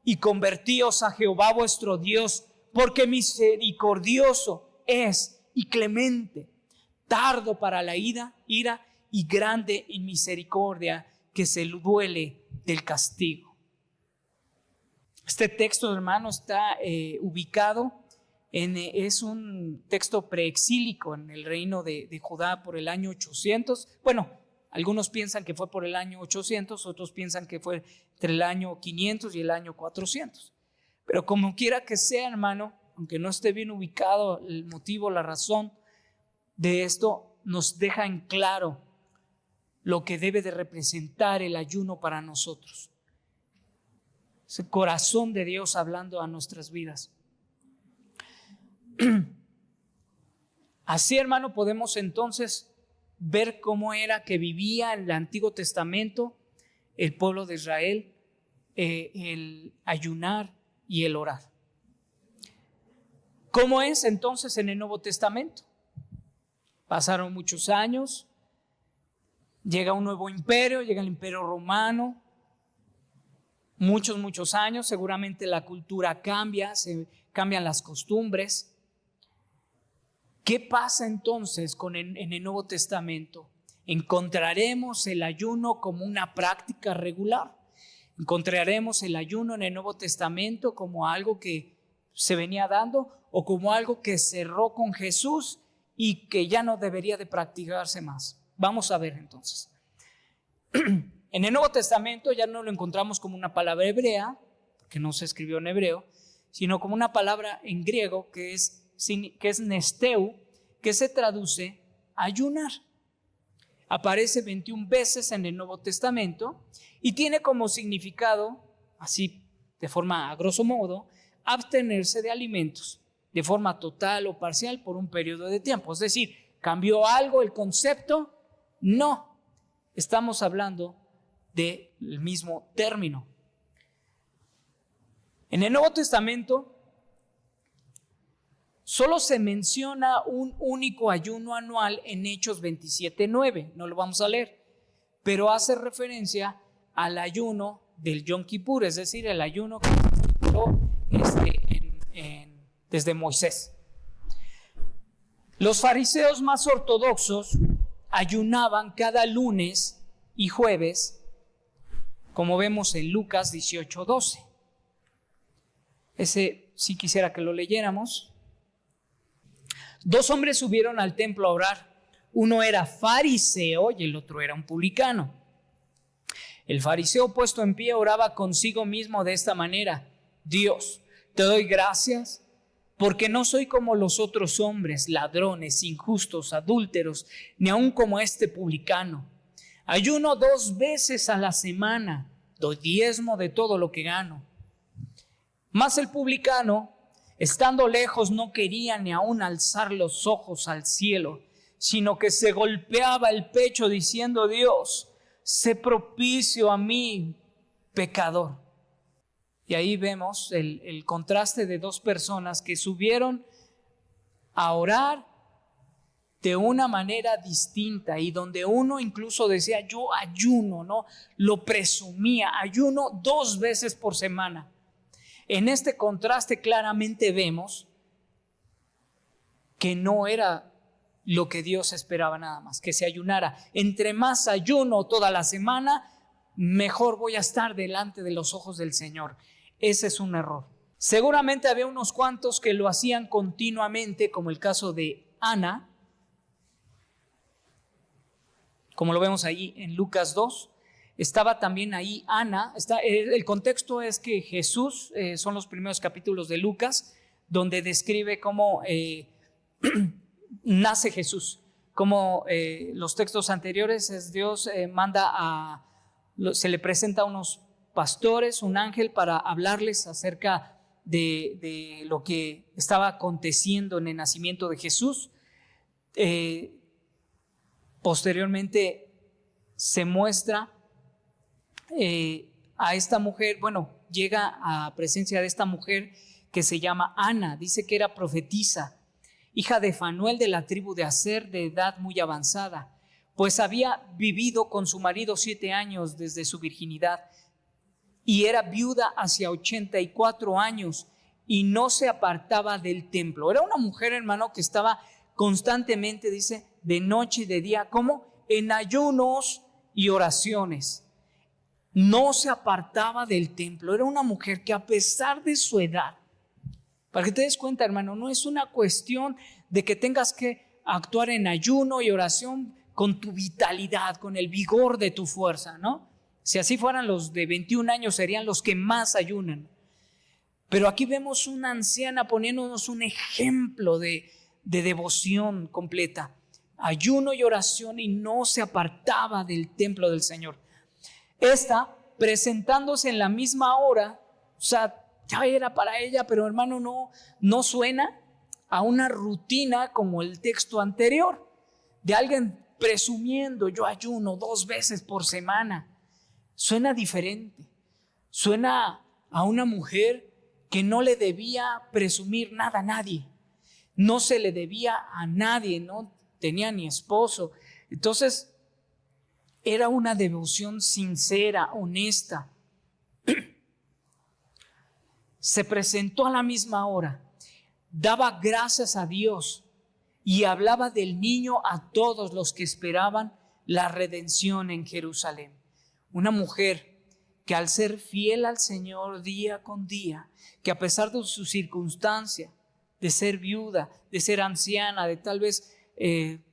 y convertíos a Jehová vuestro Dios, porque misericordioso es y clemente, tardo para la ira y grande en misericordia, que se duele del castigo. Este texto, hermano, está ubicado Es un texto preexílico en el reino de Judá por el año 800. Bueno, algunos piensan que fue por el año 800, otros piensan que fue entre el año 500 y el año 400. Pero como quiera que sea, hermano, aunque no esté bien ubicado el motivo, la razón de esto, nos deja en claro lo que debe de representar el ayuno para nosotros. Ese corazón de Dios hablando a nuestras vidas. Así, hermano, podemos entonces ver cómo era que vivía en el Antiguo Testamento el pueblo de Israel, el ayunar y el orar. ¿Cómo es entonces en el Nuevo Testamento? Pasaron muchos años, llega un nuevo imperio, llega el Imperio Romano, muchos años, seguramente la cultura cambia, se cambian las costumbres. ¿Qué pasa entonces en el Nuevo Testamento? Encontraremos el ayuno como una práctica regular. Encontraremos el ayuno en el Nuevo Testamento como algo que se venía dando o como algo que cerró con Jesús y que ya no debería de practicarse más. Vamos a ver entonces. En el Nuevo Testamento ya no lo encontramos como una palabra hebrea, porque no se escribió en hebreo, sino como una palabra en griego que es nesteu, que se traduce ayunar. Aparece 21 veces en el Nuevo Testamento y tiene como significado, así de forma a grosso modo, abstenerse de alimentos de forma total o parcial por un periodo de tiempo. Es decir, ¿cambió algo el concepto? No, estamos hablando del mismo término. En el Nuevo Testamento solo se menciona un único ayuno anual en Hechos 27:9, no lo vamos a leer, pero hace referencia al ayuno del Yom Kippur, es decir, el ayuno que se ejecutó desde Moisés. Los fariseos más ortodoxos ayunaban cada lunes y jueves, como vemos en Lucas 18:12. Ese sí quisiera que lo leyéramos. 2 hombres subieron al templo a orar. Uno era fariseo y el otro era un publicano. El fariseo, puesto en pie, oraba consigo mismo de esta manera: Dios, te doy gracias porque no soy como los otros hombres, ladrones, injustos, adúlteros, ni aun como este publicano. Ayuno 2 veces a la semana, doy diezmo de todo lo que gano. Mas el publicano, estando lejos, no quería ni aun alzar los ojos al cielo, sino que se golpeaba el pecho diciendo: Dios, sé propicio a mí, pecador. Y ahí vemos el contraste de 2 personas que subieron a orar de una manera distinta y donde uno incluso decía: yo ayuno, ¿no? Lo presumía, ayuno 2 veces por semana. En este contraste claramente vemos que no era lo que Dios esperaba nada más, que se ayunara. Entre más ayuno toda la semana, mejor voy a estar delante de los ojos del Señor. Ese es un error. Seguramente había unos cuantos que lo hacían continuamente, como el caso de Ana, como lo vemos ahí en Lucas 2. Estaba también ahí Ana. El contexto es que Jesús, son los primeros capítulos de Lucas, donde describe cómo nace Jesús. Como los textos anteriores, es Dios se le presenta a unos pastores, un ángel, para hablarles acerca de lo que estaba aconteciendo en el nacimiento de Jesús. Posteriormente se muestra a esta mujer, llega a presencia de esta mujer que se llama Ana. Dice que era profetisa, hija de Fanuel de la tribu de Aser, de edad muy avanzada, pues había vivido con su marido 7 años desde su virginidad y era viuda hacia 84 años y no se apartaba del templo. Era una mujer, hermano, que estaba constantemente, dice, de noche y de día, como en ayunos y oraciones. No se apartaba del templo. Era una mujer que, a pesar de su edad, Para que te des cuenta, hermano, no es una cuestión de que tengas que actuar en ayuno y oración con tu vitalidad, con el vigor de tu fuerza, ¿no? Si así fueran, los de 21 años serían los que más ayunan. Pero aquí vemos una anciana poniéndonos un ejemplo de devoción completa, ayuno y oración, y no se apartaba del templo del Señor. Esta, presentándose en la misma hora, o sea, ya era para ella, pero hermano, no suena a una rutina como el texto anterior, de alguien presumiendo: yo ayuno 2 veces por semana. Suena diferente, suena a una mujer que no le debía presumir nada a nadie, no se le debía a nadie, no tenía ni esposo. Entonces era una devoción sincera, honesta. Se presentó a la misma hora, daba gracias a Dios y hablaba del niño a todos los que esperaban la redención en Jerusalén. Una mujer que, al ser fiel al Señor día con día, que a pesar de su circunstancia, de ser viuda, de ser anciana, de tal vez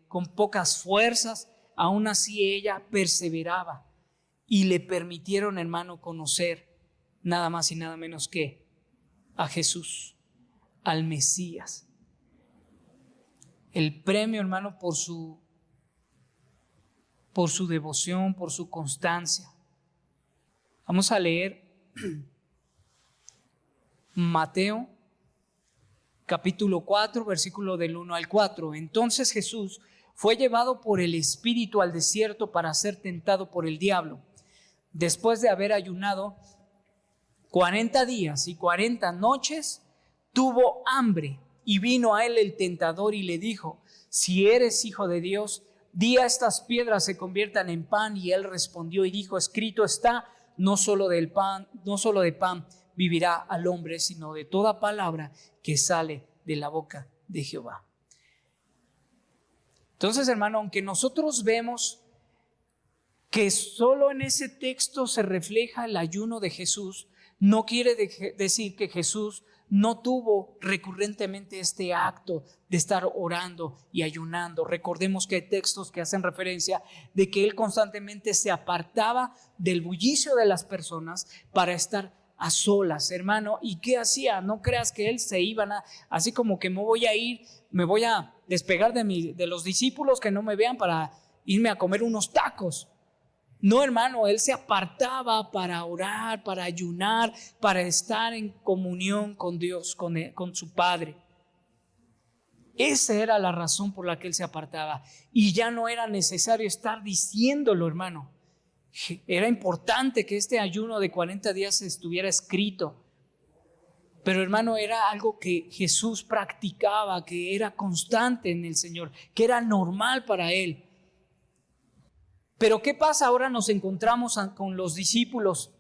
con pocas fuerzas, aún así ella perseveraba, y le permitieron, hermano, conocer nada más y nada menos que a Jesús, al Mesías. El premio, hermano, por su devoción, por su constancia. Vamos a leer Mateo capítulo 4, versículo del 1 al 4. Entonces Jesús fue llevado por el Espíritu al desierto para ser tentado por el diablo. Después de haber ayunado 40 días y 40 noches, tuvo hambre, y vino a él el tentador y le dijo: si eres hijo de Dios, di a estas piedras se conviertan en pan. Y él respondió y dijo: escrito está, no solo de pan vivirá al hombre, sino de toda palabra que sale de la boca de Jehová. Entonces, hermano, aunque nosotros vemos que solo en ese texto se refleja el ayuno de Jesús, no quiere decir que Jesús no tuvo recurrentemente este acto de estar orando y ayunando. Recordemos que hay textos que hacen referencia de que él constantemente se apartaba del bullicio de las personas para estar a solas, hermano. ¿Y qué hacía? No creas que él se iba así como que me voy a despegar de los discípulos, que no me vean, para irme a comer unos tacos. No, hermano, él se apartaba para orar, para ayunar, para estar en comunión con Dios, con su Padre. Esa era la razón por la que él se apartaba. Y ya no era necesario estar diciéndolo, hermano. Era importante que este ayuno de 40 días estuviera escrito. Pero, hermano, era algo que Jesús practicaba, que era constante en el Señor, que era normal para él. Pero ¿qué pasa? Ahora nos encontramos con los discípulos.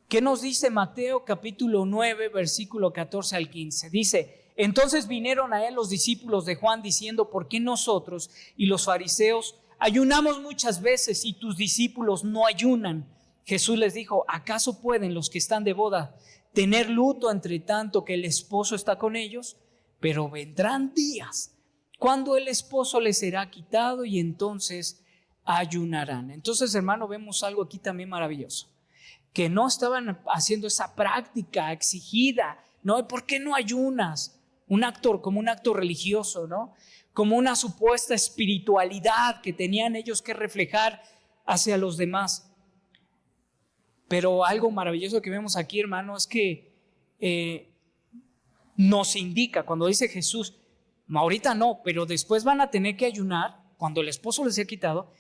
¿Qué nos dice Mateo capítulo 9, versículo 14 al 15? Dice: entonces vinieron a él los discípulos de Juan diciendo: ¿por qué nosotros y los fariseos ayunamos muchas veces y tus discípulos no ayunan? Jesús les dijo: ¿acaso pueden los que están de boda tener luto entre tanto que el esposo está con ellos? Pero vendrán días cuando el esposo les será quitado y entonces ayunarán. Entonces, hermano, vemos algo aquí también maravilloso, que no estaban haciendo esa práctica exigida, ¿no? ¿Por qué no ayunas? Como un acto religioso, ¿no? Como una supuesta espiritualidad que tenían ellos que reflejar hacia los demás. Pero algo maravilloso que vemos aquí, hermano, es que nos indica, cuando dice Jesús: ahorita no, pero después van a tener que ayunar, cuando el esposo les sea quitado,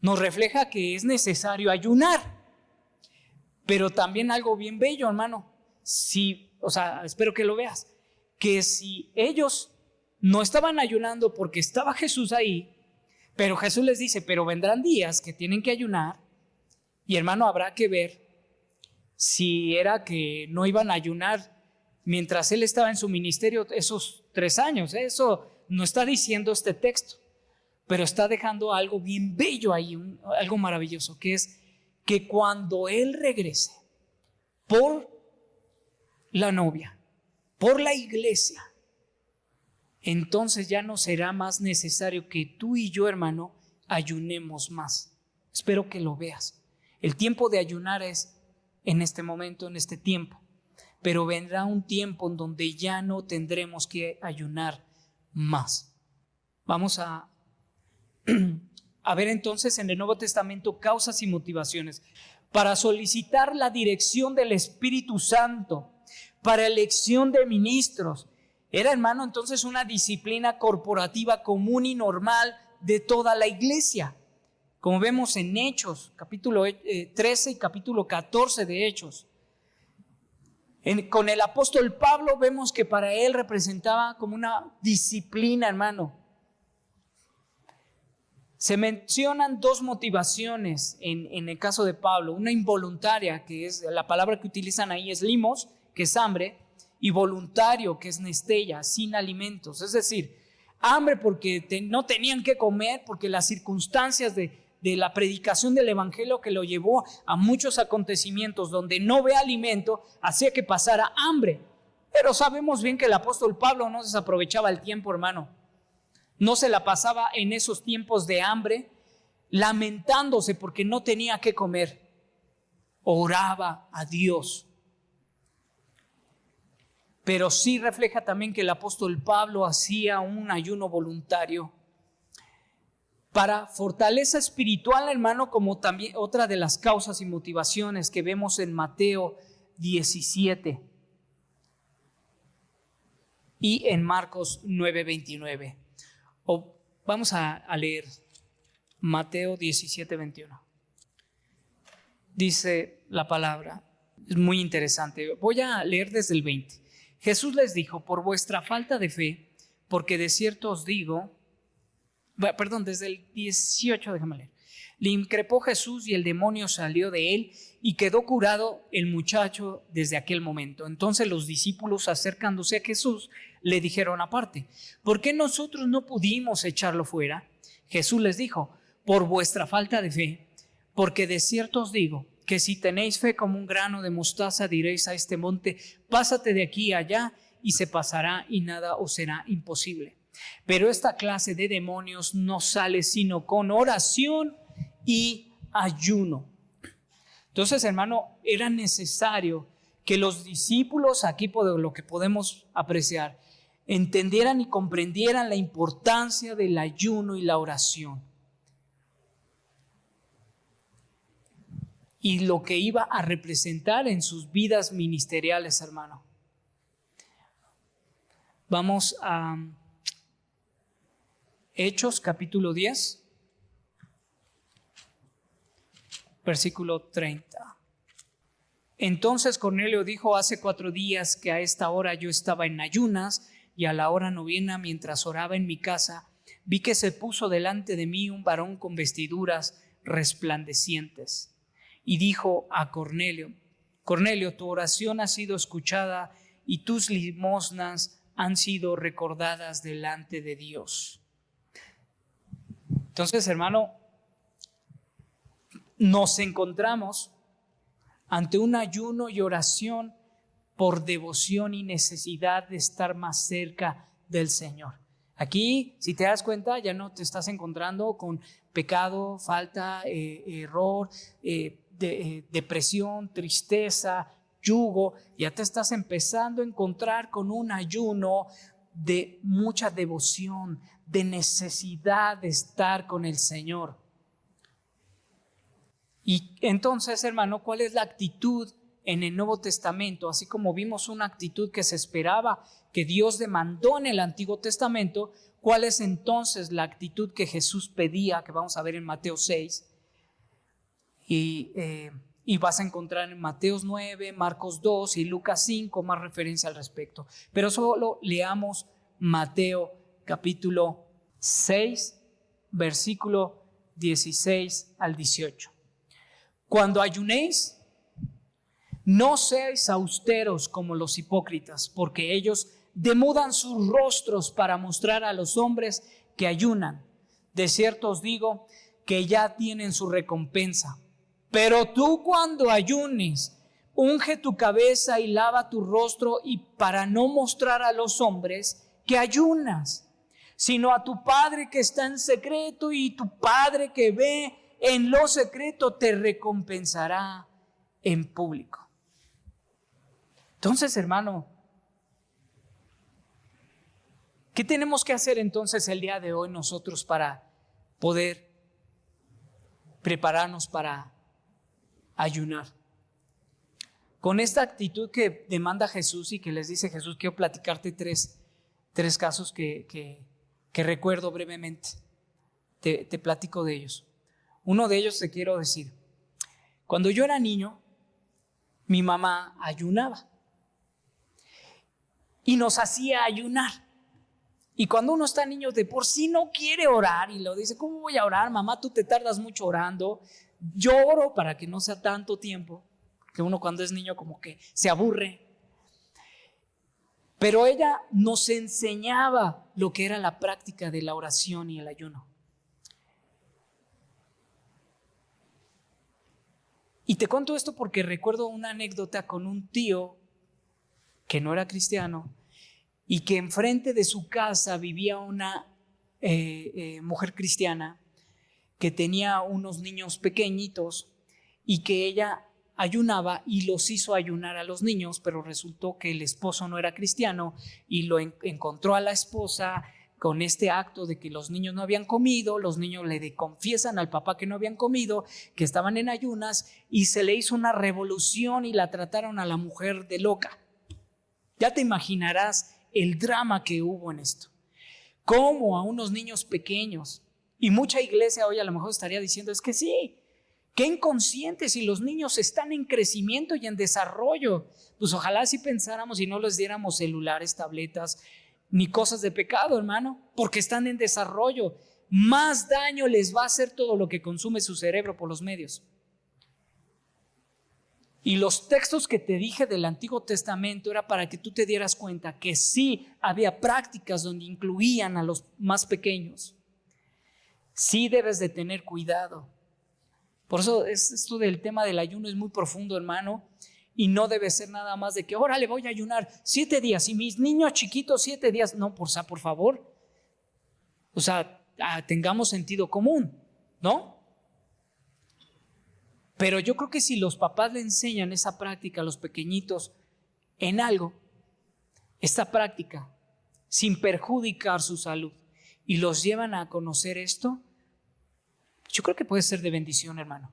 nos refleja que es necesario ayunar. Pero también algo bien bello, hermano, espero que lo veas, que si ellos no estaban ayunando porque estaba Jesús ahí, pero Jesús les dice: pero vendrán días que tienen que ayunar, y, hermano, habrá que ver si era que no iban a ayunar mientras él estaba en su ministerio esos 3 años. Eso no está diciendo este texto, pero está dejando algo bien bello ahí, algo maravilloso, que es que cuando él regrese por la novia, por la iglesia, entonces ya no será más necesario que tú y yo, hermano, ayunemos más. Espero que lo veas. El tiempo de ayunar es en este momento, en este tiempo, pero vendrá un tiempo en donde ya no tendremos que ayunar más. Vamos a ver entonces en el Nuevo Testamento causas y motivaciones para solicitar la dirección del Espíritu Santo, para elección de ministros. Era, hermano, entonces una disciplina corporativa común y normal de toda la iglesia, como vemos en Hechos, capítulo 13 y capítulo 14 de Hechos. Con el apóstol Pablo vemos que para él representaba como una disciplina, hermano. Se mencionan dos motivaciones en el caso de Pablo, una involuntaria, que es la palabra que utilizan ahí es limos, que es hambre, y voluntario, que es nesteia, sin alimentos. Es decir, hambre porque no tenían que comer, porque las circunstancias de la predicación del evangelio que lo llevó a muchos acontecimientos donde no ve alimento, hacía que pasara hambre. Pero sabemos bien que el apóstol Pablo no desaprovechaba el tiempo, hermano. No se la pasaba en esos tiempos de hambre lamentándose porque no tenía que comer. Oraba a Dios. Pero sí refleja también que el apóstol Pablo hacía un ayuno voluntario para fortaleza espiritual, hermano, como también otra de las causas y motivaciones que vemos en Mateo 17 y en Marcos 9:29. Vamos a leer Mateo 17:21. Dice la palabra, es muy interesante. Voy a leer desde el 20. Jesús les dijo: por vuestra falta de fe, porque de cierto os digo, desde el 18, déjame leer. Le increpó Jesús y el demonio salió de él y quedó curado el muchacho desde aquel momento. Entonces los discípulos, acercándose a Jesús, le dijeron aparte: ¿por qué nosotros no pudimos echarlo fuera? Jesús les dijo: por vuestra falta de fe, porque de cierto os digo que si tenéis fe como un grano de mostaza, diréis a este monte: pásate de aquí a allá, y se pasará, y nada os será imposible. Pero esta clase de demonios no sale sino con oración y ayuno. Entonces, hermano, era necesario que los discípulos, aquí por lo que podemos apreciar, entendieran y comprendieran la importancia del ayuno y la oración. Y lo que iba a representar en sus vidas ministeriales, hermano. Vamos a Hechos capítulo 10, versículo 30. Entonces Cornelio dijo: hace 4 días que a esta hora yo estaba en ayunas, y a la hora 9, mientras oraba en mi casa, vi que se puso delante de mí un varón con vestiduras resplandecientes. Y dijo a Cornelio: Cornelio, tu oración ha sido escuchada y tus limosnas han sido recordadas delante de Dios. Entonces, hermano, nos encontramos ante un ayuno y oración por devoción y necesidad de estar más cerca del Señor. Aquí, si te das cuenta, ya no te estás encontrando con pecado, falta, error, depresión, tristeza, yugo. Ya te estás empezando a encontrar con un ayuno de mucha devoción, de necesidad de estar con el Señor. Y entonces, hermano, ¿cuál es la actitud en el Nuevo Testamento? Así como vimos una actitud que se esperaba, que Dios demandó en el Antiguo Testamento, ¿cuál es entonces la actitud que Jesús pedía, que vamos a ver en Mateo 6? Y vas a encontrar en Mateo 9, Marcos 2 y Lucas 5 más referencia al respecto. Pero solo leamos Mateo capítulo 6, versículo 16 al 18. Cuando ayunéis, no seáis austeros como los hipócritas, porque ellos demudan sus rostros para mostrar a los hombres que ayunan. De cierto os digo que ya tienen su recompensa. Pero tú, cuando ayunes, unge tu cabeza y lava tu rostro, y para no mostrar a los hombres que ayunas, sino a tu Padre que está en secreto, y tu Padre que ve en lo secreto te recompensará en público. Entonces, hermano, ¿qué tenemos que hacer entonces el día de hoy nosotros para poder prepararnos para ayunar? Con esta actitud que demanda Jesús y que les dice Jesús, quiero platicarte tres casos que recuerdo brevemente. Te platico de ellos. Uno de ellos te quiero decir. Cuando yo era niño, mi mamá ayunaba y nos hacía ayunar. Y cuando uno está niño, de por sí no quiere orar y lo dice, ¿cómo voy a orar? Mamá, tú te tardas mucho orando. Yo oro para que no sea tanto tiempo, que uno cuando es niño como que se aburre. Pero ella nos enseñaba lo que era la práctica de la oración y el ayuno. Y te cuento esto porque recuerdo una anécdota con un tío que no era cristiano y que enfrente de su casa vivía una mujer cristiana que tenía unos niños pequeñitos y que ella ayunaba y los hizo ayunar a los niños, pero resultó que el esposo no era cristiano y lo encontró a la esposa con este acto de que los niños no habían comido. Los niños le confiesan al papá que no habían comido, que estaban en ayunas, y se le hizo una revolución y la trataron a la mujer de loca. Ya te imaginarás el drama que hubo en esto. Cómo a unos niños pequeños, y mucha iglesia hoy a lo mejor estaría diciendo, es que sí, qué inconscientes, si los niños están en crecimiento y en desarrollo. Pues ojalá si pensáramos y no les diéramos celulares, tabletas, ni cosas de pecado, hermano, porque están en desarrollo. Más daño les va a hacer todo lo que consume su cerebro por los medios. Y los textos que te dije del Antiguo Testamento era para que tú te dieras cuenta que sí había prácticas donde incluían a los más pequeños. Sí debes de tener cuidado. Por eso esto del tema del ayuno es muy profundo, hermano, y no debe ser nada más de que ahora le voy a ayunar 7 días y mis niños chiquitos 7 días. No, por favor. O sea, tengamos sentido común, ¿no? Pero yo creo que si los papás le enseñan esa práctica a los pequeñitos en algo, esta práctica, sin perjudicar su salud, y los llevan a conocer esto, yo creo que puede ser de bendición, hermano.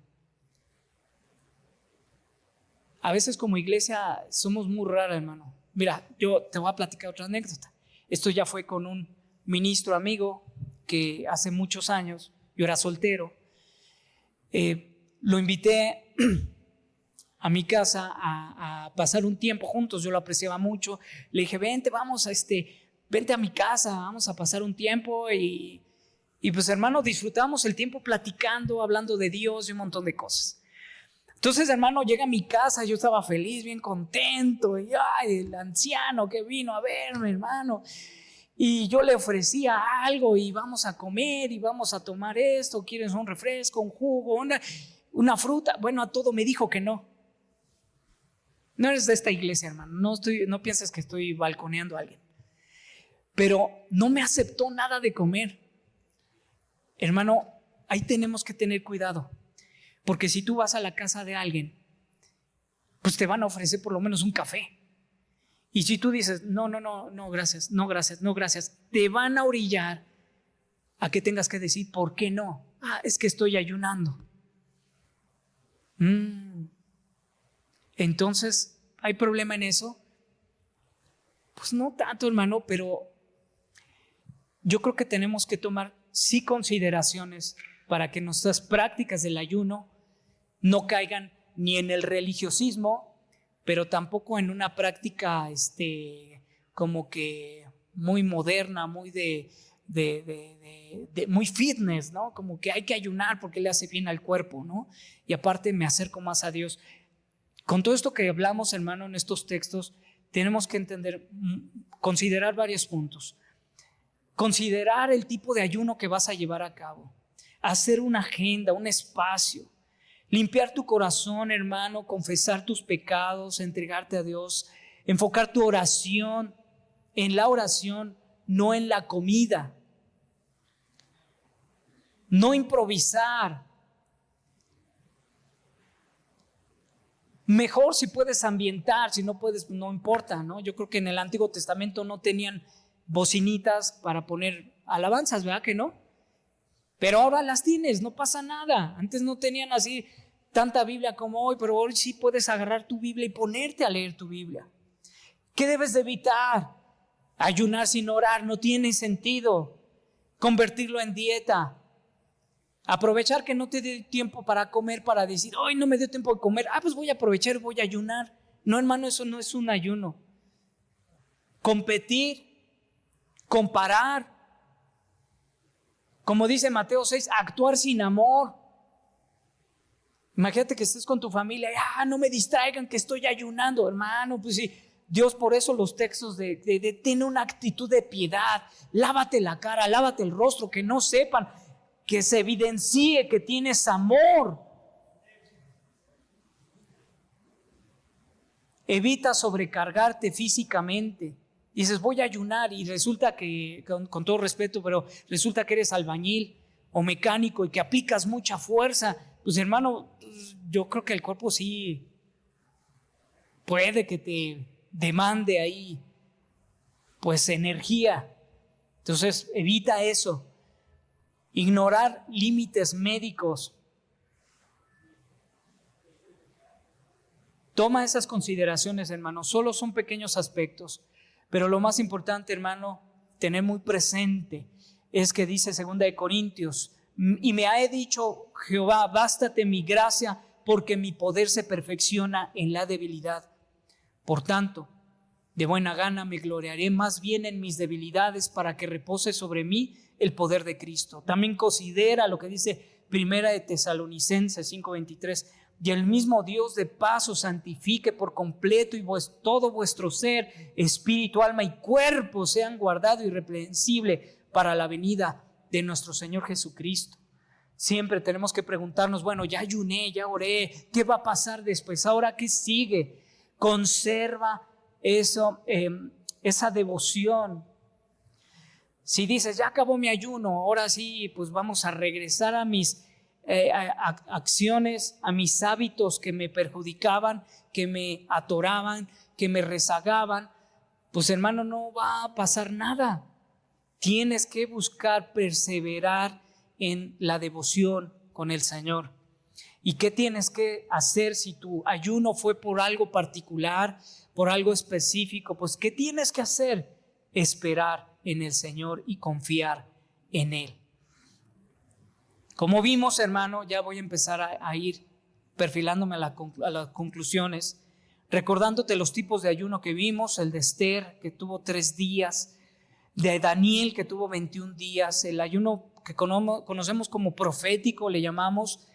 A veces como iglesia somos muy raros, hermano. Mira, yo te voy a platicar otra anécdota. Esto ya fue con un ministro amigo que hace muchos años, yo era soltero, lo invité a mi casa a pasar un tiempo juntos. Yo lo apreciaba mucho. Le dije, vente a mi casa, vamos a pasar un tiempo. Y pues, hermano, disfrutamos el tiempo platicando, hablando de Dios y un montón de cosas. Entonces, hermano, llega a mi casa, yo estaba feliz, bien contento, y el anciano que vino a verme, hermano, y yo le ofrecía algo, y vamos a comer, y vamos a tomar esto, ¿quieres un refresco, un jugo, una fruta? Bueno, a todo me dijo que no. No eres de esta iglesia, hermano, no pienses que estoy balconeando a alguien, pero no me aceptó nada de comer. Hermano, ahí tenemos que tener cuidado. Porque si tú vas a la casa de alguien, pues te van a ofrecer por lo menos un café. Y si tú dices, no, gracias, no, gracias, no, gracias, te van a orillar a que tengas que decir, ¿por qué no? Es que estoy ayunando. Entonces, ¿hay problema en eso? Pues no tanto, hermano, pero yo creo que tenemos que tomar sí consideraciones para que nuestras prácticas del ayuno no caigan ni en el religiosismo, pero tampoco en una práctica como que muy moderna, muy muy fitness, ¿no? Como que hay que ayunar porque le hace bien al cuerpo, ¿no? Y aparte me acerco más a Dios. Con todo esto que hablamos, hermano, en estos textos, tenemos que entender, considerar varios puntos. Considerar el tipo de ayuno que vas a llevar a cabo. Hacer una agenda, un espacio. Limpiar tu corazón, hermano, confesar tus pecados, entregarte a Dios, enfocar tu oración en la oración, no en la comida. No improvisar. Mejor si puedes ambientar, si no puedes, no importa, ¿no? Yo creo que en el Antiguo Testamento no tenían bocinitas para poner alabanzas, ¿verdad que no? Pero ahora las tienes, no pasa nada. Antes no tenían así tanta Biblia como hoy, pero hoy sí puedes agarrar tu Biblia y ponerte a leer tu Biblia. ¿Qué debes de evitar? Ayunar sin orar no tiene sentido. Convertirlo en dieta. Aprovechar que no te dé tiempo para comer, para decir, hoy no me dio tiempo de comer, pues voy a aprovechar, voy a ayunar. No, hermano, eso no es un ayuno. Competir, comparar. Como dice Mateo 6, actuar sin amor. Imagínate que estés con tu familia y no me distraigan que estoy ayunando, hermano. Pues sí, Dios por eso los textos de ten una actitud de piedad, lávate la cara, lávate el rostro, que no sepan, que se evidencie que tienes amor. Evita sobrecargarte físicamente. Dices, voy a ayunar y resulta que, con todo respeto, pero resulta que eres albañil o mecánico y que aplicas mucha fuerza. Pues hermano, yo creo que el cuerpo sí puede que te demande ahí pues energía. Entonces evita eso. Ignorar límites médicos. Toma esas consideraciones, hermano. Solo son pequeños aspectos. Pero lo más importante, hermano, tener muy presente es que dice 2 Corintios, y me ha dicho Jehová, bástate mi gracia, porque mi poder se perfecciona en la debilidad. Por tanto, de buena gana me gloriaré más bien en mis debilidades, para que repose sobre mí el poder de Cristo. También considera lo que dice 1 Tesalonicenses 5:23, y el mismo Dios de paz os santifique por completo, y todo vuestro ser, espíritu, alma y cuerpo sean guardados irreprensible para la venida de nuestro Señor Jesucristo. Siempre tenemos que preguntarnos, bueno, ya ayuné, ya oré, ¿qué va a pasar después? ¿Ahora qué sigue? Conserva eso, esa devoción. Si dices, ya acabó mi ayuno, ahora sí, pues vamos a regresar a mis acciones, a mis hábitos que me perjudicaban, que me atoraban, que me rezagaban, pues hermano, no va a pasar nada. Tienes que buscar perseverar en la devoción con el Señor. ¿Y qué tienes que hacer si tu ayuno fue por algo particular, por algo específico? Pues ¿qué tienes que hacer? Esperar en el Señor y confiar en Él. Como vimos, hermano, ya voy a empezar a ir perfilándome a las conclusiones, recordándote los tipos de ayuno que vimos: el de Esther, que tuvo 3 días, de Daniel, que tuvo 21 días, el ayuno que conocemos como profético, le llamamos,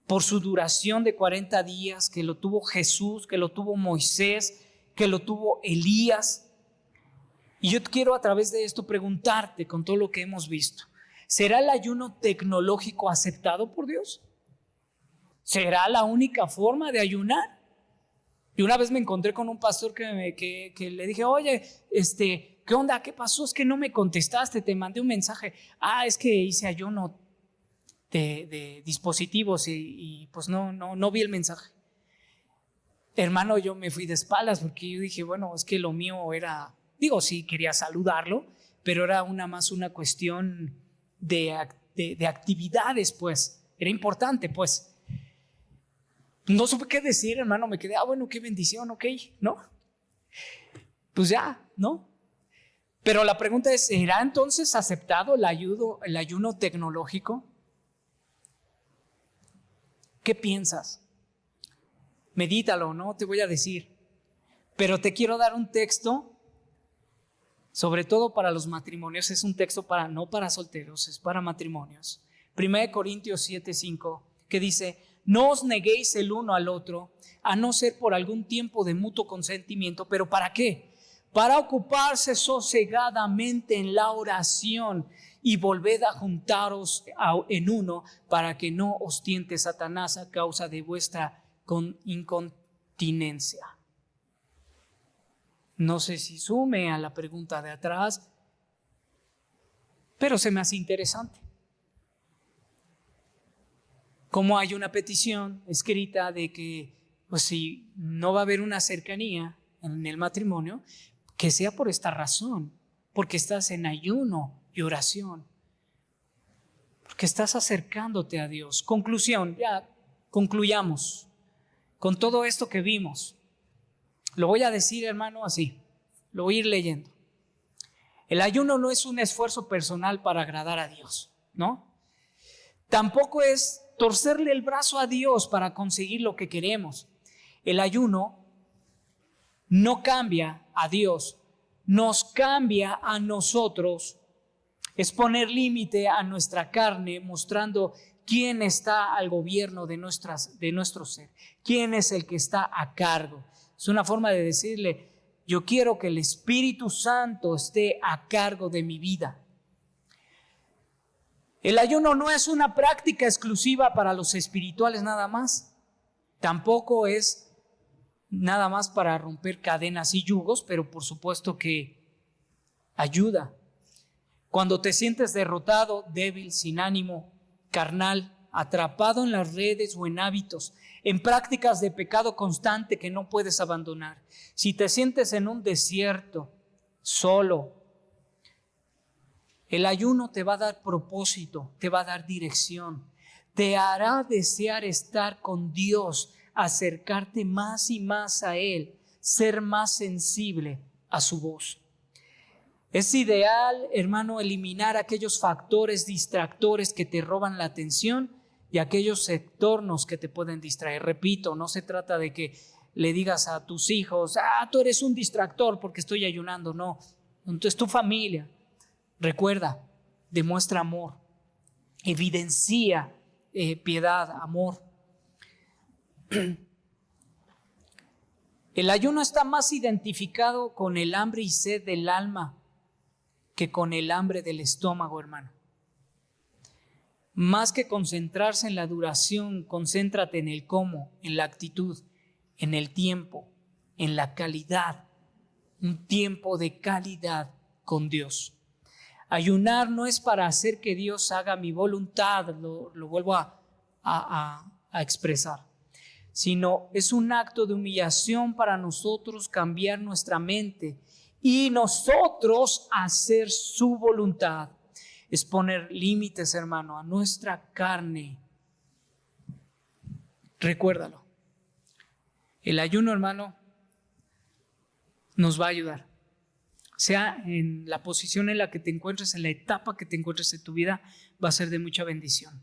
por su duración de 40 días, que lo tuvo Jesús, que lo tuvo Moisés, que lo tuvo Elías. Y yo quiero a través de esto preguntarte, con todo lo que hemos visto, ¿será el ayuno tecnológico aceptado por Dios? ¿Será la única forma de ayunar? Y una vez me encontré con un pastor que le dije, oye, ¿qué onda? ¿Qué pasó? Es que no me contestaste, te mandé un mensaje. Es que hice ayuno de dispositivos y pues no vi el mensaje. Hermano, yo me fui de espaldas porque yo dije, bueno, es que lo mío era, sí quería saludarlo, pero era una cuestión de actividades, pues, era importante, pues. No supe qué decir, hermano, me quedé, bueno, qué bendición, ok, ¿no? Pues ya, ¿no? Pero la pregunta es, ¿será entonces aceptado el ayuno tecnológico? ¿Qué piensas? Medítalo, no te voy a decir, pero te quiero dar un texto, sobre todo para los matrimonios. Es un texto no para solteros, es para matrimonios. 1 Corintios 7:5, que dice, no os neguéis el uno al otro, a no ser por algún tiempo de mutuo consentimiento. ¿Pero para qué? para ocuparse sosegadamente en la oración y volved a juntaros en uno para que no os tiente Satanás a causa de vuestra incontinencia. No sé si sume a la pregunta de atrás, pero se me hace interesante. Como hay una petición escrita de que, pues, si no va a haber una cercanía en el matrimonio, que sea por esta razón, porque estás en ayuno y oración, porque estás acercándote a Dios. Conclusión, ya concluyamos con todo esto que vimos. Lo voy a decir, hermano, así, lo voy a ir leyendo. El ayuno no es un esfuerzo personal para agradar a Dios, ¿no? Tampoco es torcerle el brazo a Dios para conseguir lo que queremos. El ayuno no cambia a Dios, nos cambia a nosotros. Es poner límite a nuestra carne, mostrando quién está al gobierno de nuestro ser, quién es el que está a cargo. Es una forma de decirle: yo quiero que el Espíritu Santo esté a cargo de mi vida. El ayuno no es una práctica exclusiva para los espirituales nada más. Tampoco es nada más para romper cadenas y yugos, pero por supuesto que ayuda. Cuando te sientes derrotado, débil, sin ánimo, carnal, atrapado en las redes o en hábitos, en prácticas de pecado constante que no puedes abandonar, si te sientes en un desierto, solo, el ayuno te va a dar propósito, te va a dar dirección, te hará desear estar con Dios, acercarte más y más a Él, ser más sensible a su voz. Es ideal, hermano, eliminar aquellos factores distractores que te roban la atención y aquellos entornos que te pueden distraer. Repito, no se trata de que le digas a tus hijos: tú eres un distractor porque estoy ayunando. No, entonces tu familia. Recuerda, demuestra amor, evidencia piedad, amor. El ayuno está más identificado con el hambre y sed del alma que con el hambre del estómago, hermano. Más que concentrarse en la duración, concéntrate en el cómo, en la actitud, en el tiempo, en la calidad. Un tiempo de calidad con Dios. Ayunar no es para hacer que Dios haga mi voluntad, lo vuelvo a expresar, sino es un acto de humillación para nosotros, cambiar nuestra mente y nosotros hacer su voluntad. Es poner límites, hermano, a nuestra carne. Recuérdalo. El ayuno, hermano, nos va a ayudar. Sea en la posición en la que te encuentres, en la etapa que te encuentres en tu vida, va a ser de mucha bendición.